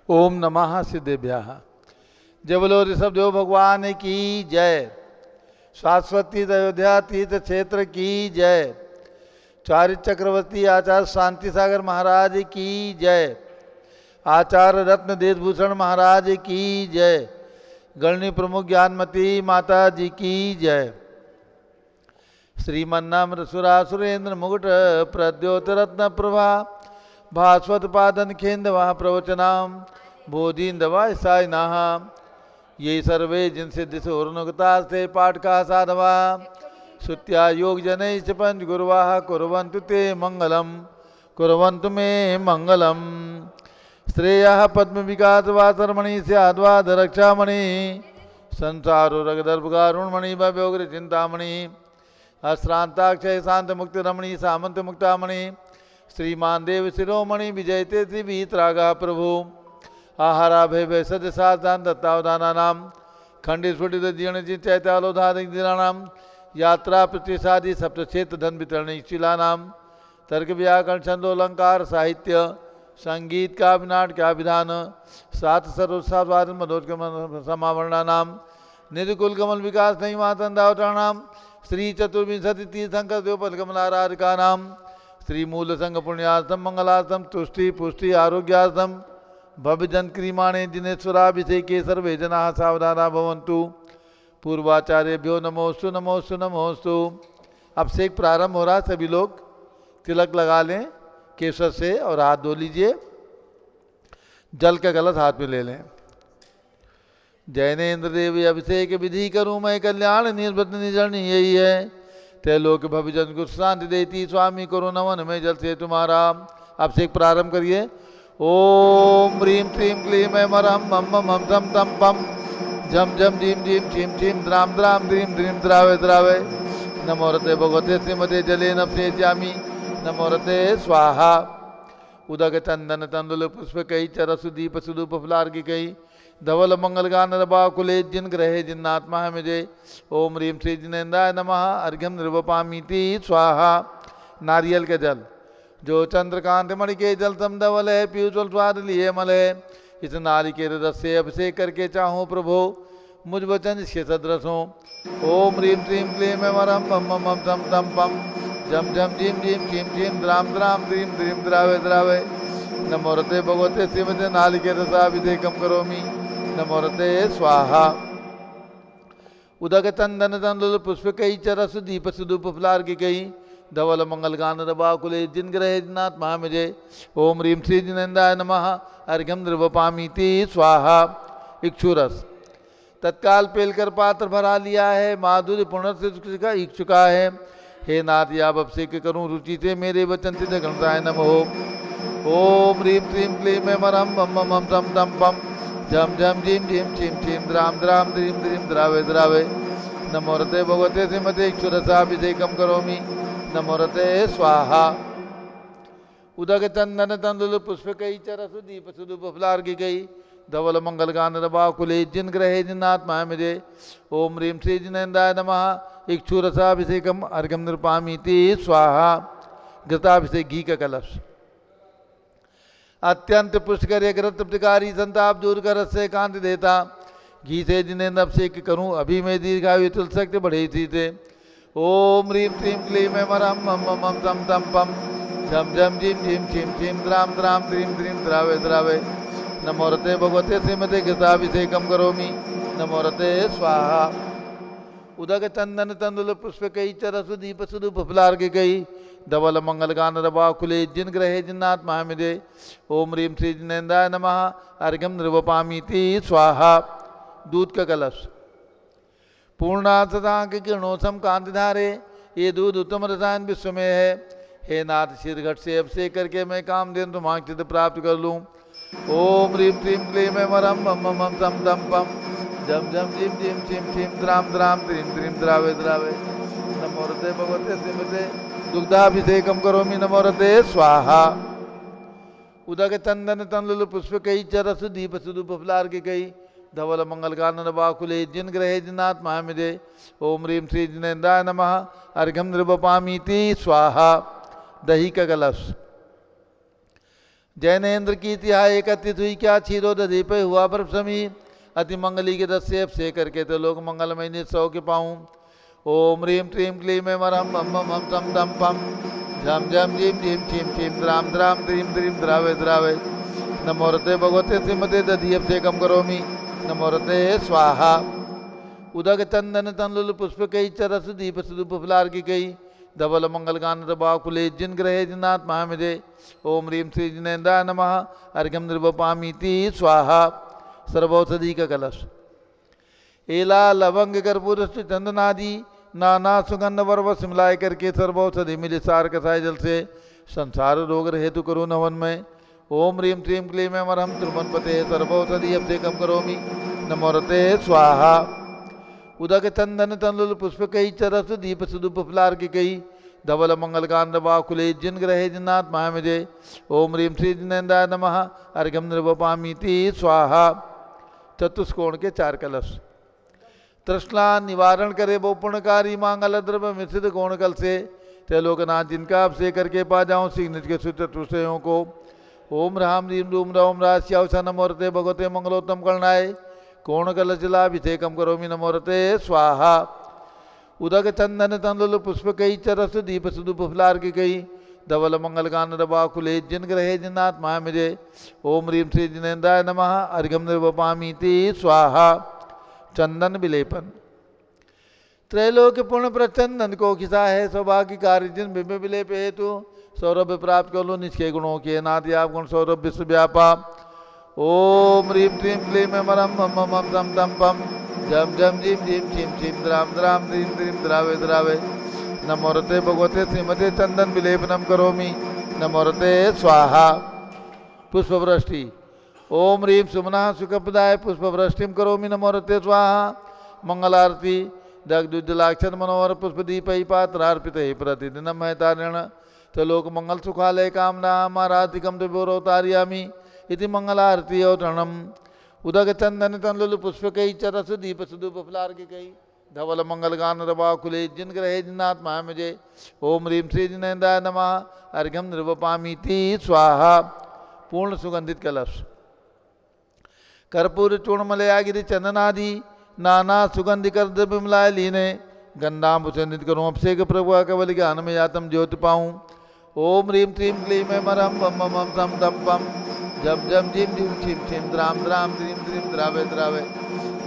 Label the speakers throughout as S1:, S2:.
S1: ओम नमः सिद्धेभ्यः। जय बोलो ऋषभदेव भगवान की जय। शाश्वती अयोध्या तीर्थ क्षेत्र की जय। चारित्र चक्रवर्ती आचार्य शांति सागर महाराज की जय। आचार्य रत्न देशभूषण महाराज की जय। गणनी प्रमुख ज्ञानमती माता जी की जय। श्रीमन्नाम सुरासुरेंद्र मुकुट प्रद्योत रत्न प्रभा भास्वत पादन खेन्दवा प्रवचनाम बोधिन्दवा सायनाः ये सर्वे जिनसे दिश उर्नुगता से पाठ का साधवा श्रुत्या योग जनै च पंच गुरुवाः कुर्वन्तु ते मंगलम कुर्वन्तु मे मंगलम। श्रेयः पद्म विकास वासरमणि स्याद्वाद रक्षामणि संसारो रगदर्भगारुणमणि भव्योग्र चिंतामणि अश्रांताक्षय शांत मुक्ति रमणि सामंत मुक्तामणि श्रीमान देव शिरोमणि विजयते त्रिवीतरागा प्रभु आहारा भय सद साधान दत्तावधाना नाम खंडित स्फुटित जीर्ण जी चैतालोधानाम यात्रा प्रतिसादी सप्त क्षेत्र धन वितरण शिला नाम तर्क व्याकरण छंदोलंकार साहित्य संगीत का विनाट का विधान सात सर्वसाद मधोज समावरणा नाम निधि कुल कमल विकास नहीं मातंदावताणाम श्री चतुर्विंशति तीर्थंकर देवपल कमलाराधिका नाम श्री मूल संघ पुण्यार्थम मंगलार्थम तुष्टि पुष्टि आरोग्यार्थम भव्य जन क्रीमाणे जिनेश्वराभिषेके सर्वे जना सावधाना भवन्तु। पूर्वाचार्यभ्यो नमोस्तु नमोस्तु नमोस्तु। अभिषेक प्रारंभ हो रहा, सभी लोग तिलक लगा लें केसर से और हाथ धो लीजिए। जल का गलत हाथ में ले लें। जैनेन्द्र देवी अभिषेक विधि करूँ मैं कल्याण निर्वृत निजन यही है लोक भविजन को शांति देती स्वामी करो नमन में जल से तुम्हारा। अभिषेक प्रारंभ करिए। ओम ह्रीं श्रीं क्लीं ऐं मरहं मम मम थम तम पम झम झम झीम झीम छीम छीम द्राम द्राम द्रीम द्रीम द्रावे द्रावे नमो रते भगवते श्रीमते जले नप्येष्यामि नमो रते स्वाहा। उदक चंदन तंदुल पुष्प कई चरसु दीप सुदूप फुलार्घि कई धवल मंगल गान रबाकुले जिन ग्रहे जिन्नात्मा है मुझे। ओम ह्रीं श्री जिनेन्द्राय नमः अर्घ्यम निर्वपामीति स्वाहा। नारियल के जल जो चंद्रकांत मणि के जल तम धवल है पीयूष स्वाद लिए मल है। इस नारिकेल रस से अभिषेक करके चाहूँ प्रभु मुझ वचन इसके सदृश हो। ओम ह्रीं श्रीं क्लीं ऐं मरहं मम मम तम तम पम झम झम झीम झीम छीम छीम द्राम द्राम द्रीम द्रीम द्रावे द्रावे नमो रते भगवते श्रीमते नारिकेल रसाभिषेकम करोमि नमो रते स्वाहा। उदक चंदन तंदुल पुष्प कई चरस दीप सुदूप फुलार्घि कई धवल मंगल गान रबाकुले जिन ग्रहे जिनात्मा मुझे। ओम ह्रीं श्री जिनेन्द्राय नमः अर्घ्यम निर्वपामीति स्वाहा। इक्षुरस तत्काल पेलकर पात्र भरा लिया है माधुर्य पुनर् का इच्छुका है। हे नाथ या अभिषेक करूँ रुचि से मेरे वचन से जगन्नाय नमो। ओम ह्रीं श्रीं क्लीं ऐं मरहं मम मम तम तम पम झम झम झीम झीम छीम छीम द्राम द्राम द्रीम द्रीम द्रावे द्रावे नमो रते भगवते श्रीमते इक्षुरसाभिषेकम करोमि नमो रते स्वाहा। उदक चंदन तंदुल पुष्प कई चरसु दीप सुदूप फुलार्घि कई धवल मंगल गान रबाकुले जिन ग्रहे जिन्नात्मा मुझे। ओम ह्रीं श्री जिनेन्द्राय नमः इक्षुरसाभिषेकम अर्घ्यम निर्वपामीति स्वाहा। घृताभिषेक घी का कलश अत्यंत पुष्कर एक रत्नप्रतिकारी संताप दूर कर रस से कांत देता घी से जिन्हें अभिषेक करूं अभी मैं दीर्घायु तुल सकते बढ़े थी थे। ओम ह्रीं श्रीं क्लीं ऐं मरहं मम मम तम तम पम झम झम झीम झीम छीम छीम द्राम द्राम द्रीम द्रीम द्रावे द्रावे नमो रते भगवते श्रीमते घृताभिषेकम करोमि नमो रते स्वाहा। उदक चंदन तंदुल पुष्प कई चरसु दीप सुदूप फुलार्घि कई धवल मंगल गान रबाकुले जिन ग्रहे जिन्नात्मा मुझे। ओम ह्रीं श्री जिनेन्द्राय नमः अर्घ्यम निर्वपामीति स्वाहा। दूध का कलश पूर्णार्थांक किरणोत्सम कांति धारे ये दूध उत्तम रसायन विश्व में है। हे नाथ शीर घट से अभिषेक करके मैं कामधेनु तुम्हारी सिद्ध प्राप्त कर लूँ। ओम ह्रीं श्रीं क्लीं ऐं मरहं मम मम तम तम पम झम झम झीम झीम छीम छीम द्राम द्राम द्रीम द्रीम द्रावे द्रावे नमो रते भगवते श्रीमते दुग्धाभिषेकम करोमि नमो रते स्वाहा। उदक चंदन तंदुल पुष्प कई चरसु दीप सुदूप फुलार्घि कई धवल मंगल गान रबाकुले जिन ग्रहे जिन्नात्मा मुझे। ओम ह्रीं श्री जिनेन्द्राय नमः अर्घ्यम निर्वपामीति स्वाहा। दही का कलश जैनेन्द्र की तिहाई एकत्रित हुई क्या क्षीरोदधि पे हुआ बर्फ समी अति मंगली के दस से से करके तो लोग मंगलमय निस्सौ के पाऊँ। ओम ह्रीं क्लीं क्लीं में मरम बम बम हम तम तम पम झम झम झीम झीम छीम छीम द्राम द्राम द्रीम द्रीम द्रावे द्रावे नमोरते भगवते श्रीमते दधीयप से कम करोमि नमोरते स्वाहा। उदक चंदन तनलुल पुष्प कई चरस दीप सुदूप फुलार की कई धवल मंगल गान बाकुले जिन ग्रहे जिनात्मा मिदे ओम ह्रीं श्री जिनेन्द्राय नमः अर्घ्यम निर्वपामीति स्वाहा। सर्वौषधि का कलश एला लवंग कर्पूर चंदनादि नाना सुगंध वर्व सिमलाय करके सर्वौषधि मिले सार कसाय जल से संसार रोग हेतु करो नवन में। ओम ह्रीं क्लीं क्लीं में मरहम त्रिभुवनपते सर्वौषधि अब से कम करोमि नमोरते स्वाहा। उदक चंदन तनलुल पुष्प कई चरस दीप सुदूप फुलार की कई धवल मंगल कांड बाकुले जिन ग्रहे जिन्नाथ महामिजे ओम ह्रीं श्री जिनेन्द्राय नमः अर्घ्यम निर्वपामीति स्वाहा। चतुष्कोण के 4 कलश तृष्णा निवारण करे वो पुण्यकारी मांगल द्रव्य मिश्रित कोण कल से त्रैलोकनाथ जिनका अब से करके पा जाऊँ सिंह निज के चतुष्टयों को। ओम राम ह्रीं रूम राम राश्यावसा नमोरते भगवते मंगलोत्तम करणाय कोण कलशलाभिषेकम करोमि नमोरते स्वाहा। उदक चंदन तनलुल पुष्प कई चरस दीप सुदूप फुलार की कई धवल मंगल गान बाकुले जिन ग्रहे जिन्नाथ महामिजे ओम ह्रीं श्री जिनेन्द्राय नमः अर्घ्यम निर्वपामीति स्वाहा। चंदन विलेपन त्रैलोक्य पुण्य प्रचंदन को खिसा है सौभाग्य कार्य जिन बिंब विलेप हेतु सौरभ प्राप्त कर लो निष्के गुणों के नादि आप गुण सौरभ विश्व व्यापा। ओम ह्रीं क्लीं क्लीं में मरम मम मम तम तम पम झम झम झीम झीम छीम छीम द्राम द्राम द्रीम द्रीम द्रावे द्रावे नमोरते भगवते श्रीमते चंदन विलेपनम करोमि नमोरते स्वाहा। पुष्पवृष्टि ओम ह्रीं सुमना सुखप्रदाय पुष्पवृष्टिम करोमि नमोरते स्वाहा। मंगलारती दग्धुजलाक्षर मनोहर पुष्पदीपै पात्रार्पितैः प्रतिदिनं महतारेण त्रिलोक मंगल सुखालय कामना माराधिकम देवोरवतारयामि इति मंगलारती अवतरणम। उदक चंदन तनलुल पुष्प कई चरस दीप सुदूप फुलार की कई धवल मंगल गान रबाकुले जिन ग्रहे जिन्नाथ महामिजे ओम ह्रीं श्री जिनेन्द्राय नमः अर्घ्यम निर्वपामीति स्वाहा। पूर्ण सुगंधित कलश कर्पूर चूर्णमलयागिरि चंदनादि नाना सुगंधि कर विमलाय लीने गंधाम्बुसंधित करूँ अभिषेक प्रभु कवल ज्ञान में यातम ज्योति पाऊँ। ओम ह्रीं क्लीं क्लीं में मरम बम बम हम तम तम पम झम झम झीम झीम छीम छीम द्राम द्राम द्रीम द्रीम द्रावे द्रावे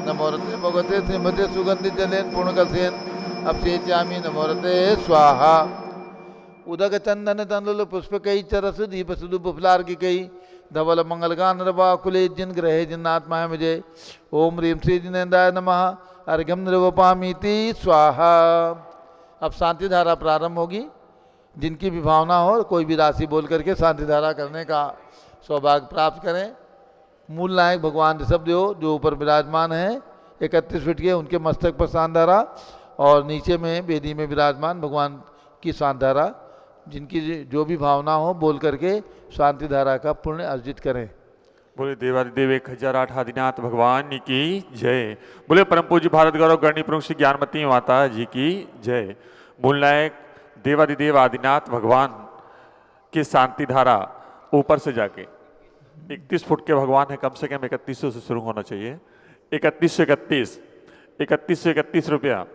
S1: नमोरते भगवते श्रीमते सुगंधित जलेन पूर्णकलसेन अभिषेच्यामि नमोरते स्वाहा। उदक चंदन तनलुल पुष्प कई चरस दीप सुदूप फुलार की कई धवल मंगल गान रबाकुले जिन ग्रहे जिन्नाथ महामिजे ओम ह्रीं श्री जिनेन्द्राय नमः अर्घ्यम निर्वपामीति स्वाहा। अब शांति धारा प्रारंभ होगी। जिनकी भी भावना हो कोई भी राशि बोल करके शांति धारा करने का सौभाग्य प्राप्त करें। मूल नायक भगवान ऋषभदेव जो ऊपर विराजमान है 31 फीट के उनके मस्तक पर शांति धारा और नीचे में वेदी में विराजमान भगवान की शांति धारा जिनकी जो भी भावना हो बोल करके शांति धारा का पुण्य अर्जित करें।
S2: बोले देवादिदेव 1008 आदिनाथ भगवान की जय। बोले परम पूज्य भारत गौरव गणनी प्रमुख श्री ज्ञानमती माता जी की जय। मूल नायक देवादिदेव आदिनाथ भगवान की शांति धारा ऊपर से जाके 31 फुट के भगवान है, कम से कम 3100 से शुरू होना चाहिए। 3131 रुपया,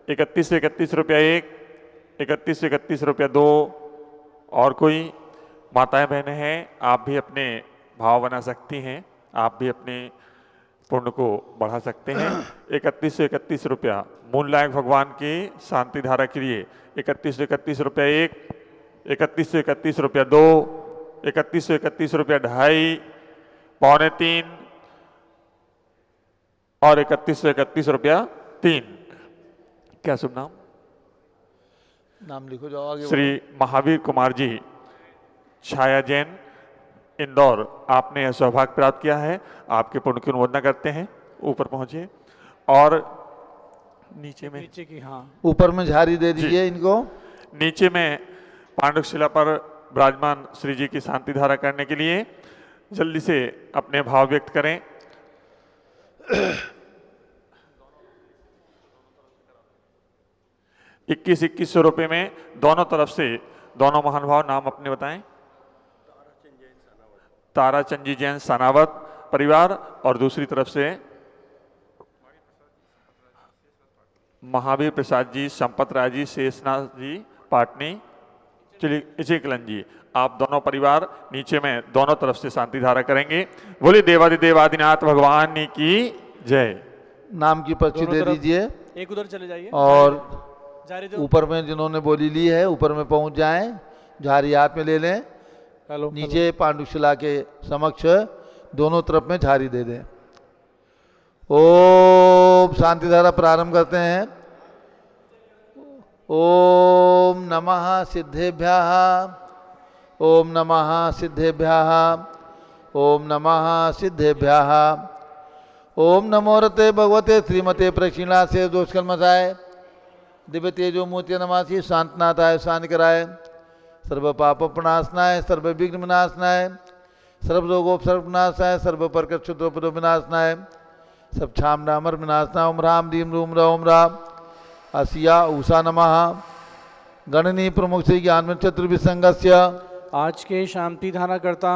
S2: 3131 रुपया 1, 3131 रुपया 2। और कोई माताएं बहनें हैं आप भी अपने भाव बना सकती हैं, आप भी अपने पुण्य को बढ़ा सकते हैं। 3131 रुपया मूल नायक भगवान की शांति धारा के लिए 3131 रुपया 1, 3131 रुपया 2, 3131 रुपया 2.5, पौने 3 और 3131 रुपया 3। क्या शुभ नाम?
S1: नाम लिखो जाओ आगे।
S2: श्री महावीर कुमार जी, छाया जैन, इंदौर। आपने यह सौभाग्य प्राप्त किया है, आपके पुण्य की अनुमोदना करते हैं। ऊपर पहुंचिए और नीचे की हाँ
S1: ऊपर में झाड़ी दे दीजिए इनको।
S2: नीचे में पांडुक शिला पर विराजमान श्री जी की शांति धारा करने के लिए जल्दी से अपने भाव व्यक्त करें। 2100 रुपये में दोनों तरफ से दोनों महानुभाव नाम अपने बताएं। ताराचंद जी जैन सनावत परिवार और दूसरी तरफ से महावीर प्रसाद जी, संपत राय जी, शेषनाथ जी पाटनी, चिकलन जी, आप दोनों परिवार नीचे में दोनों तरफ से शांति धारा करेंगे। बोले देवादिदेव आदिनाथ भगवान की जय।
S1: नाम की पर्ची
S3: दोनों
S1: दे
S3: तरफ
S1: दीजिए
S3: एक उधर चले जाइए
S1: और
S3: जारी दो।
S1: ऊपर में जिन्होंने बोली ली है ऊपर में पहुंच जाएं, झाड़ी हाथ में ले लें,
S3: हेलो
S1: नीचे पांडुशिला के समक्ष दोनों तरफ में झाड़ी दे दें। ओम शांति धारा प्रारंभ करते हैं। ओम नमः सिद्धेभ्यः, ओम नमः सिद्धेभ्यः, ओम नमः सिद्धेभ्यः। ओम नमो रते भगवते श्रीमते प्रक्षिणा से दोष कलमसाय दिव्य तेजो मूर्ति नमासी शांतनाथाय शांति कराय सर्व पाप प्रणाशनाय सर्व विघ्न विनाशनाय सर्व रोगोपसर्ग विनाशाय सर्व प्रकट विनाशनाय सब छाम नामर विनाशना। ओम राम दीम रूम रोम राम असिया उषा नमः। गणनी प्रमुख श्री ज्ञान चतुर्विसंगस्य
S3: आज के शांति धारा करता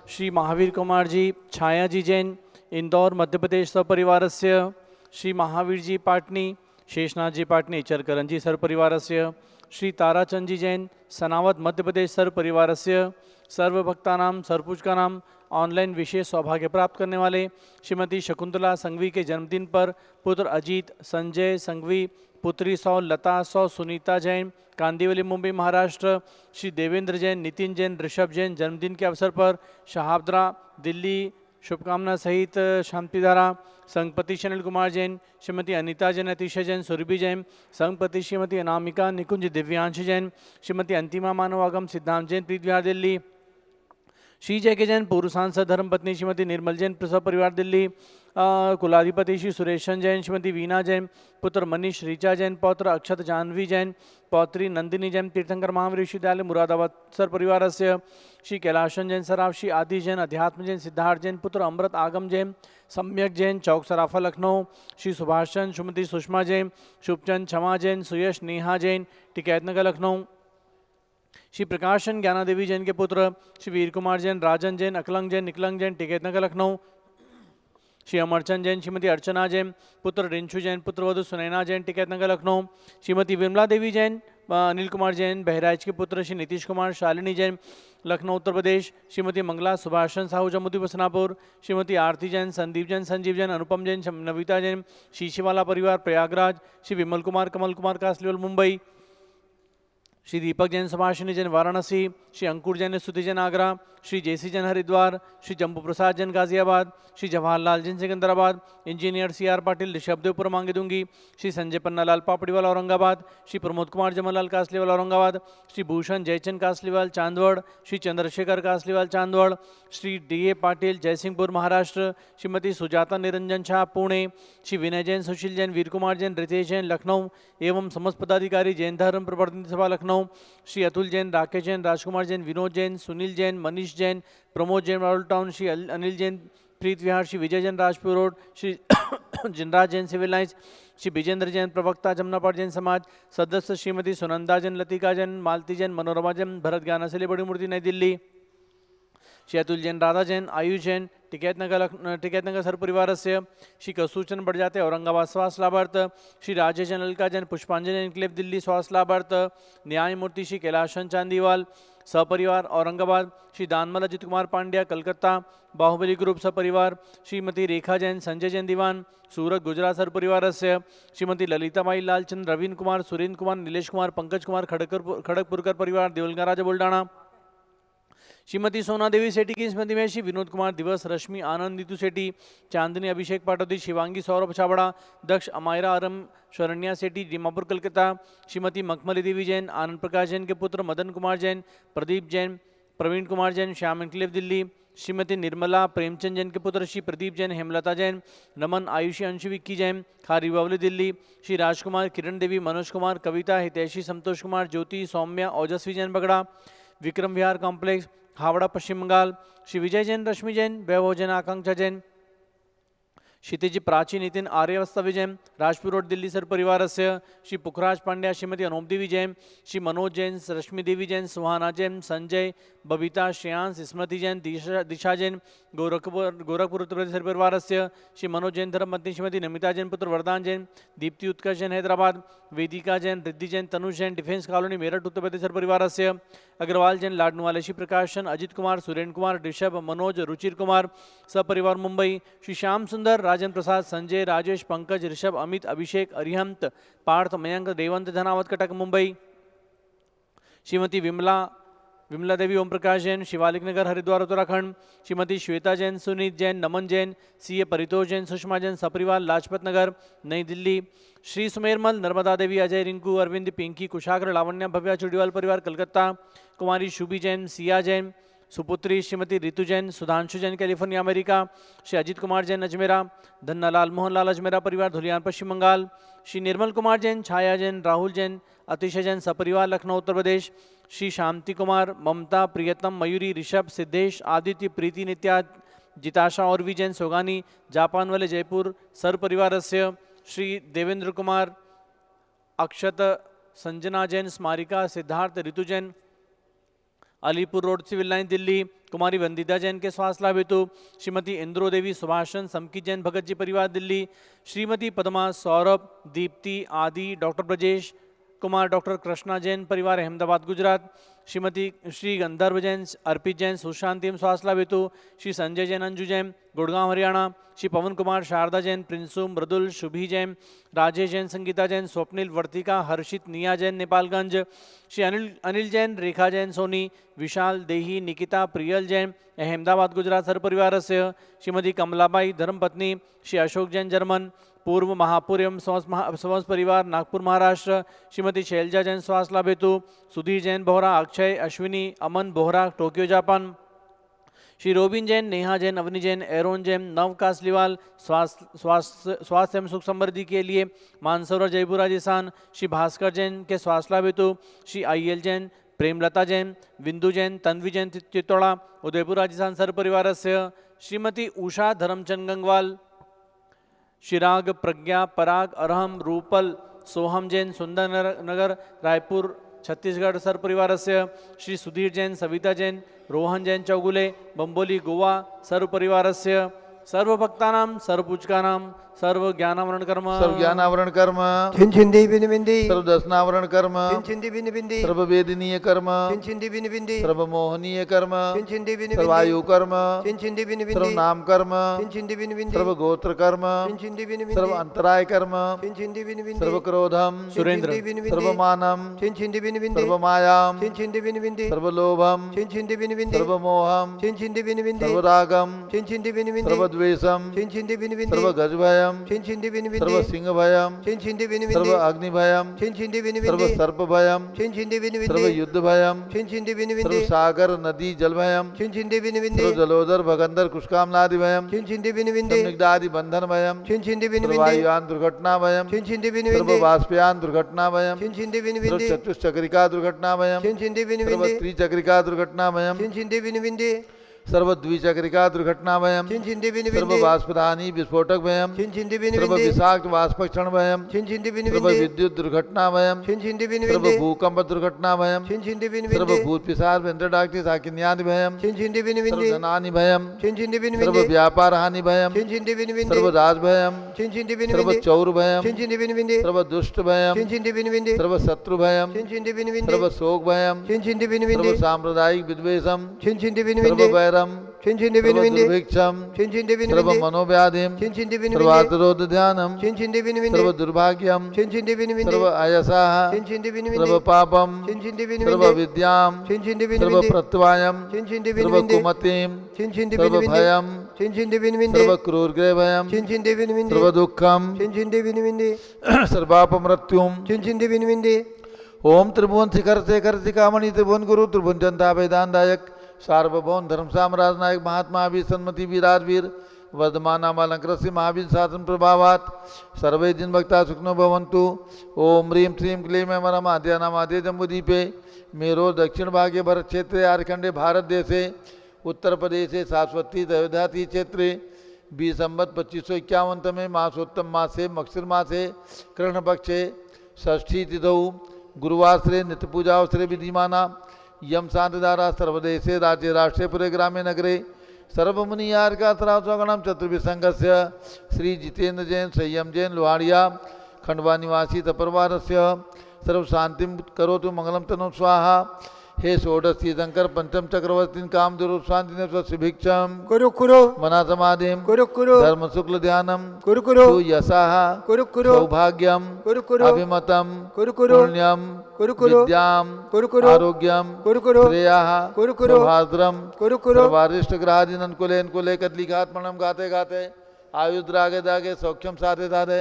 S3: श्री महावीर कुमार जी, छाया जी जैन, इंदौर मध्य प्रदेश सपरिवारस्य, श्री महावीर जी पाटनी, शेषनाथ जी पाटनी, चरकरण जी सरपरिवारस्य, श्री ताराचंद जी जैन, सनावत मध्य प्रदेश सरपरिवारस्य, सर्वभक्तानां सर्वपूजकानां ऑनलाइन विशेष सौभाग्य प्राप्त करने वाले श्रीमती शकुंतला संघवी के जन्मदिन पर पुत्र अजीत, संजय संघवी, पुत्री सौ लता सौ सुनीता जैन, कांदिवली मुंबई महाराष्ट्र, श्री देवेंद्र जैन, नितिन जैन, ऋषभ जैन जन्मदिन के अवसर पर शाहबरा दिल्ली शुभकामना सहित शांतिधारा। संघपति सुनील कुमार जैन, श्रीमती अनीता जैन, अतिशय जैन, सुरभि जैन, संघपति श्रीमती अनामिका निकुंज दिव्यांश जैन, श्रीमती अंतिमा मानवागम सिद्धांत जैन प्रीत विहार दिल्ली, श्री जय के जैन पूर्व सांसद धर्मपत्नी श्रीमती निर्मल जैन प्रसव परिवार दिल्ली, कुलाधिपति श्री सुरेशन जैन, श्रीमती वीना जैन, पुत्र मनीष ऋचा जैन, पौत्र अक्षत जानवी जैन, पौत्री नंदिनी जैन, तीर्थंकर महावीर विश्वविद्यालय मुरादाबाद सर परिवारस्य, श्री कैलाशन जैन सराफ, श्री आदि जैन, अध्यात्म जैन, सिद्धार्थ जैन, पुत्र अमृत आगम जैन, सम्यक जैन, चौक सराफा लखनऊ, श्री सुभाष चंद, श्रीमती सुषमा जैन, शुभचंद क्षमा जैन, सुयश नेहा जैन, टिकैतनगर लखनऊ, श्री प्रकाशन ज्ञाना देवी जैन के पुत्र श्री वीर कुमार जैन, राजन जैन, अकलंग जैन, निकलंग जैन, टिकैतनगर लखनऊ, श्री अमरचंद जैन, श्रीमती अर्चना जैन, पुत्र रिंशु जैन, पुत्रवधु सुनैना जैन, टिकैतनगर लखनऊ, श्रीमती विमला देवी जैन, अनिल कुमार जैन बहराइच के पुत्र श्री नीतीश कुमार, शालिनी जैन लखनऊ उत्तर प्रदेश, श्रीमती मंगला सुभाषन साहू जम्मू बसनापुर, श्रीमती आरती जैन, संदीप जैन, संजीव जैन, अनुपम जैन, नविता जैन, शीशीवाला परिवार Prayagraj, Shri Vimal Kumar Kamal Kumar Kasliwal Mumbai, Shri Deepak Jain Subhashini Jain Varanasi, Shri Ankur Jain Stuti Jain Agra, Shri J C Jain Haridwar, Shri Jambu Prasad Jain Ghaziabad, Shri Jawaharlal Jain Secunderabad, engineer C R Patil Rishabhdevpur मांगे दूंगी, श्री संजय पन्नालाल पापड़ीवाल औरंगाबाद, श्री प्रमोद कुमार जमनलाल कासलीवाल औरंगाबाद, श्री भूषण जयचंद कासलीवाल चांदवड़, श्री चंद्रशेखर कासलीवाल चांदवड़, श्री डी ए पाटिल जयसिंहपुर महाराष्ट्र, श्रीमती सुजाता निरंजन शाह पुणे, श्री विनय जैन, सुशील जैन, वीर कुमार जैन, रितेश जैन लखनऊ एवं समस्त पदाधिकारी जैन धर्म प्रतिनिधि सभा Lucknow, Shri Atul Jain, Rakesh Jain, Rajkumar Jain, Vinod Jain, Sunil Jain, Manish Jain, Pramod Jain Rahul town, Shri Anil Jain Preet Vihar, Shri Vijay Jain Rajpur road, Shri Jinraj Jain civil lines, Shri Vijendra Jain प्रवक्ता जमुनापाड़ जैन समाज, सदस्य श्रीमती सुनंदा जैन, लतिका जैन, मालती जैन, मनोरमा जैन, भरत ज्ञानासली बड़ी मूर्ति नई दिल्ली, श्री अतुल जैन, राधा जैन, आयुष जैन, टिकैतनगर सर परिवार से, श्री कसूचन बढ़ जाते औरंगाबाद स्वास्थ्य लाभार्थ, श्री राजेश जैन, अलका जैन, पुष्पांजलि एनक्लेव दिल्ली स्वास्थ्य लाभार्थ, न्यायमूर्ति श्री कैलाशन चांदीवाल सपरिवार औरंगाबाद, श्री दानमल अजित कुमार पांड्या कलकत्ता बाहुबली ग्रुप सपरिवार, श्रीमती रेखा जैन, संजय जैन दीवान सूरत गुजरात सर परिवार से, श्रीमती ललिताबाई लालचंद, रवीन कुमार, सुरेंद्र कुमार, नीलेश कुमार, पंकज कुमार खड़गपुरकर परिवार देवलगा राजा बुल्डाना, श्रीमती सोना देवी सेठी की स्मृति में श्री विनोद कुमार दिवस, रश्मि आनंद, नीतू सेठी, चांदनी अभिषेक पाटोदी, शिवांगी सौरभ छाबड़ा, दक्ष अमायरा आरम, शरण्या सेठी दीमापुर कलकत्ता, श्रीमती मखमली देवी जैन, आनंद प्रकाश जैन के पुत्र मदन कुमार जैन, प्रदीप जैन, प्रवीण कुमार जैन, श्याम एनक्लेव दिल्ली, श्रीमती निर्मला प्रेमचंद जैन के पुत्र श्री प्रदीप जैन, हेमलता जैन, नमन आयुषी अंशु विक्की जैन खारी बावली दिल्ली, श्री राजकुमार, किरण देवी, मनोज कुमार, कविता, हितैषी, संतोष कुमार, ज्योति, सौम्या, ओजस्वी जैन बगड़ा, विक्रम विहार कॉम्प्लेक्स हावड़ा पश्चिम बंगाल, श्री विजय जैन, रश्मि जैन, वैभव जैन, आकांक्षा जैन, क्षितिज प्राची नितिन आर्यवस्था विजयम राजपुर रोड दिल्ली सर परिवार से श्री पुखराज पांड्या श्रीमती अनोम देवी जैन श्री मनोज जैन रश्मि देवी जैन सुहाना जैन संजय बबीता श्रेयांश स्मृति जैन दिशा जैन गोरखपुर उत्तर प्रदेश सर परिवार से श्री मनोज जैन धर्मपत्नी श्रीमती नमिता जैन पुत्र वरदान जैन दीप्ति उत्कर्ष जैन हैदराबाद वेदिका Jain Riddhi Jain Tanush Jain defence colony Meerut Uttar Pradesh sir परिवार से अग्रवाल जैन लाडनवाले श्री प्रकाशन अजित कुमार सुरेंद्र कुमार ऋषभ मनोज रुचिर कुमार सपरिवार मुंबई श्री श्याम सुंदर राजन प्रसाद संजय राजेश पंकज ऋषभ अमित अभिषेक अरिहंत पार्थ मयंक देवंत धनावत कटक मुंबई श्रीमती विमला देवी ओम प्रकाश जैन शिवालिक नगर हरिद्वार उत्तराखंड श्रीमती श्वेता जैन सुनीत जैन नमन जैन सीए परितोष जैन सुषमा जैन सपरिवार लाजपत नगर नई दिल्ली श्री सुमेरमल नर्मदा देवी अजय रिंकू अरविंद पिंकी कुशाग्र लावण्या भव्या चुड़ीवाल परिवार कलकत्ता कुमारी शुभी जैन सिया जैन सुपुत्री श्रीमती रितु जैन सुधांशु जैन कैलिफोर्निया अमेरिका श्री अजित कुमार जैन अजमेरा धन्नालाल मोहनलाल अजमेरा परिवार धुलियान पश्चिम बंगाल श्री निर्मल कुमार जैन छाया जैन राहुल जैन अतिशय जैन सपरिवार लखनऊ उत्तर प्रदेश श्री शांति कुमार ममता प्रियतम मयूरी ऋषभ सिद्धेश आदित्य प्रीति नित्या जिताशा और वी जैन सोगानी जापान वाले जयपुर सर परिवार से श्री देवेंद्र कुमार अक्षत Sanjana Jain Smarika Siddharth Ritu Jain Alipur road civil line Delhi कुमारी वंदिता जैन के स्वास्थ्य लाभ हेतु श्रीमती इंद्रो देवी सुभाषन समकी जैन भगत जी परिवार दिल्ली श्रीमती पद्मा सौरभ दीप्ति आदि डॉक्टर ब्रजेश कुमार डॉक्टर कृष्णा जैन परिवार अहमदाबाद गुजरात श्रीमती श्री गंधर्व जैन अर्पित जैन सुशांतिम स्वास्थ्य लाभ हेतु श्री संजय जैन अंजू जैन गुड़गांव हरियाणा श्री पवन कुमार शारदा जैन प्रिंसू मृदुल शुभी जैन राजेश जैन संगीता जैन स्वप्निल वर्तिका हर्षित निया जैन नेपालगंज श्री अनिल जैन रेखा जैन सोनी विशाल देही निकिता प्रियल जैन अहमदाबाद गुजरात सर परिवार से श्रीमती कमलाबाई धर्मपत्नी श्री अशोक जैन जर्मन पूर्व महापौर एवं समस्त परिवार नागपुर महाराष्ट्र श्रीमती शैलजा जैन स्वास्थ्य लाभ हेतु Sudhir Jain Bohra Akshay Ashwini Aman Bohra Tokyo Japan Shri Robin Jain Neha Jain Avni Jain Aaron Jain Nav Kasliwal स्वास्थ्य एवं सुख समृद्धि के लिए मानसरोवर जयपुर राजस्थान श्री भास्कर जैन के स्वास्थ्य लाभ हेतु श्री IL जैन प्रेमलता जैन बिंदु जैन तन्वी जैन चित्तौड़ा उदयपुर राजस्थान सर परिवार से श्रीमती उषा धर्मचंद गंगवाल शिराग प्रज्ञा पराग अरहम रूपल सोहम जैन सुंदर नगर रायपुर छत्तीसगढ़ सर परिवार से श्री सुधीर जैन सविता जैन रोहन जैन चौगुले बम्बोली गोवा सर्व परिवार से सर्व भक्तानां सर्व पूजकानां सर्व ज्ञानावरण कर्म
S1: सर्व ज्ञानावरण कर्म
S4: चिंचिंदी बिंदी
S1: सर्व दर्शनावरण कर्म
S4: चिंचिंदी बिंदी
S1: सर्व वेदनीय कर्म
S4: चिंचिंदी बिंदी
S1: सर्व मोहनीय कर्म
S4: चिंचिंदी
S1: सर्व आयु कर्म
S4: चिंचिंदी बिंदी
S1: सर्व नाम कर्म
S4: चिंचिंदी बिंदी
S1: सर्व गोत्र कर्म
S4: चिंचिंदी बिंदी
S1: सर्व अंतराय कर्म
S4: चिंचिंदी बिंदी
S1: सर्व क्रोधम
S3: सुरेंद्र
S1: सर्व मानम
S4: चिंचिंदी बिंदी
S1: सर्व मायाम
S4: चिंचिंदी बिंदी
S1: सर्व लोभम
S4: चिंचिंदी बिंदी
S1: सर्व मोहम
S4: चिंचिंदी बिंदी
S1: सर्व रागम
S4: चिंचिंदी बिंदी
S1: सर्व द्वेषम
S4: चिंचिंदी बिंदी
S1: सर्व गजभयम
S4: चिंचिंदी बिंदी
S1: सर्व सिंह भयम
S4: चिंचिंदी बिंदी
S1: सर्व अग्नि भयम
S4: चिंचिंदी बिंदी
S1: सर्व सर्प भयम
S4: चिंचिंदी बिंदी
S1: सर्व युद्ध भयम
S4: चिंचिंदी बिंदी
S1: सर्व सागर नदी जल भयम
S4: चिंचिंदी बिंदी
S1: सर्व जलोदर भगंदर कुष्कामलादि भयम
S4: चिंचिंदी बिंदी
S1: सर्व निग्धादि बंधन भयम
S4: चिंचिंदी बिंदी
S1: सर्व वायुयान दुर्घटना भयम
S4: चिंचिंदी बिंदी
S1: सर्व वाष्पयान दुर्घटना भयम
S4: चिंचिंदी बिंदी
S1: सर्व चतुष्चक्रिका दुर्घटना भयम
S4: चिंचिंदी बिंदी
S1: सर्व त्रिचक्रिका दुर्घटना भयम
S4: चिंचिंदी बिंदी
S1: सर्व द्विचक्रिका दुर्घटना भयम
S4: चिंचिंदी बिंदी
S1: सर्व वाष्पदानी विस्फोटक भयम
S4: चिंचिंदी बिंदी
S1: सर्व विषाक्त वाष्पक्षण भयम
S4: चिंचिंदी बिंदी
S1: सर्व विद्युत दुर्घटना भयम
S4: चिंचिंदी
S1: सर्व
S4: बिंदी
S1: भूकंप दुर्घटना भयम
S4: चिंचिंदी
S1: सर्व
S4: बिंदी
S1: भूत पिशाच वेंद्रडाक्ति साकिन्यादि भयम
S4: चिंचिंदी बिंदी
S1: सर्व धनानि भयम
S4: चिंचिंदी
S1: सर्व
S4: बिंदी
S1: व्यापार हानि भयम
S4: चिंचिंदी बिंदी
S1: सर्व राज भयम
S4: चिंचिंदी
S1: सर्व
S4: बिंदी
S1: चौर भयम
S4: चिंचिंदी बिंदी
S1: सर्व दुष्ट भयम
S4: चिंचिंदी बिंदी
S1: सर्व शत्रु भयम
S4: चिंचिंदी बिंदी
S1: सर्व शोक भयम
S4: चिंचिंदी बिंदी
S1: सर्व सांप्रदायिक विद्वेषम
S4: चिंचिंदी
S1: सर्व
S4: बिंदी
S1: वैरम
S4: चिंचिंदी
S1: सर्व
S4: बिंदी
S1: दुर्भिक्षम
S4: चिंचिंदी
S1: सर्व
S4: बिंदी
S1: मनोव्याधिम
S4: चिंचिंदी
S1: सर्व
S4: बिंदी
S1: आर्तरोध ध्यानम
S4: चिंचिंदी बिंदी
S1: सर्व दुर्भाग्यम
S4: चिंचिंदी बिंदी
S1: सर्व अयसाः
S4: चिंचिंदी बिंदी
S1: सर्व पापम
S4: चिंचिंदी
S1: सर्व
S4: बिंदी
S1: विद्याम
S4: चिंचिंदी
S1: सर्व
S4: बिंदी
S1: प्रत्यवायम
S4: चिंचिंदी
S1: सर्व
S4: बिंदी
S1: कुमतिम
S4: चिंचिंदी
S1: सर्व
S4: बिंदी
S1: भयम
S4: चिंचिंदी बिंदी
S1: सर्व क्रूरग्रह भयम
S4: चिंचिंदी बिंदी
S1: सर्व दुःखम
S4: चिंचिंदी बिंदी
S1: सर्वापमृत्युम
S4: चिंचिंदी बिंदी
S1: ओम त्रिभुवन शिखर शेखर शिखामणि त्रिभुवन गुरु त्रिभुवन जनता वेदांतदायक सार्वभौम धर्म साम्राज नायक महात्मा वीर सन्मति वीराजवीर वर्धमानामलंकृष्य महावीर शासन प्रभावात सर्वे जिन भक्ता सुखनो भवंतु। ओम ह्रीं श्रीं क्लीं मरम आद्यानामाद्य जम्बूदीपे मेरो दक्षिण भागे भरत क्षेत्रे आर्खंडे भारत देशे उत्तर प्रदेशे सारस्वती दयोधाती क्षेत्रे बी संवत 2551 में मासोत्तम मासे मक्षिर मासे कृष्ण पक्षे षष्ठी तिथौ गुरुवासरे नित्य पूजा अवसरे विधिमाना यम शांतिधारा सर्वदेशे राज्य राष्ट्रे पुरे ग्रामे नगरे सर्वमुनि यार्का सरासगणम चतुर्विसंगस्य श्री जितेंद्र जैन संयम जैन लोहाड़िया खंडवा निवासी तपरवारस्य सर्व शांतिम करोतु मंगलम तनु स्वाहा। हे षोडश तीर्थंकर पंचम चक्रवर्ती काम दुरु शांति स्वभिक्षम
S4: कुरु कुरु
S1: मना समाधिम
S4: कुरु कुरु
S1: धर्म शुक्ल ध्यानम
S4: कुरु कुरु
S1: यशाह
S4: कुरु कुरु
S1: सौभाग्यम
S4: कुरु कुरु
S1: अभिमतम
S4: कुरु कुरु
S1: पुण्यम
S4: कुरु कुरु
S1: विद्याम
S4: कुरु कुरु
S1: आरोग्यम
S4: कुरु कुरु
S1: श्रेयाः
S4: कुरु कुरु
S1: सौभाद्रम
S4: कुरु कुरु
S1: सर्वारिष्ट ग्रहादिन कुले कुले कदलिघात्मनम गाते गाते आयुध रागे दागे सौख्यम साधे साधे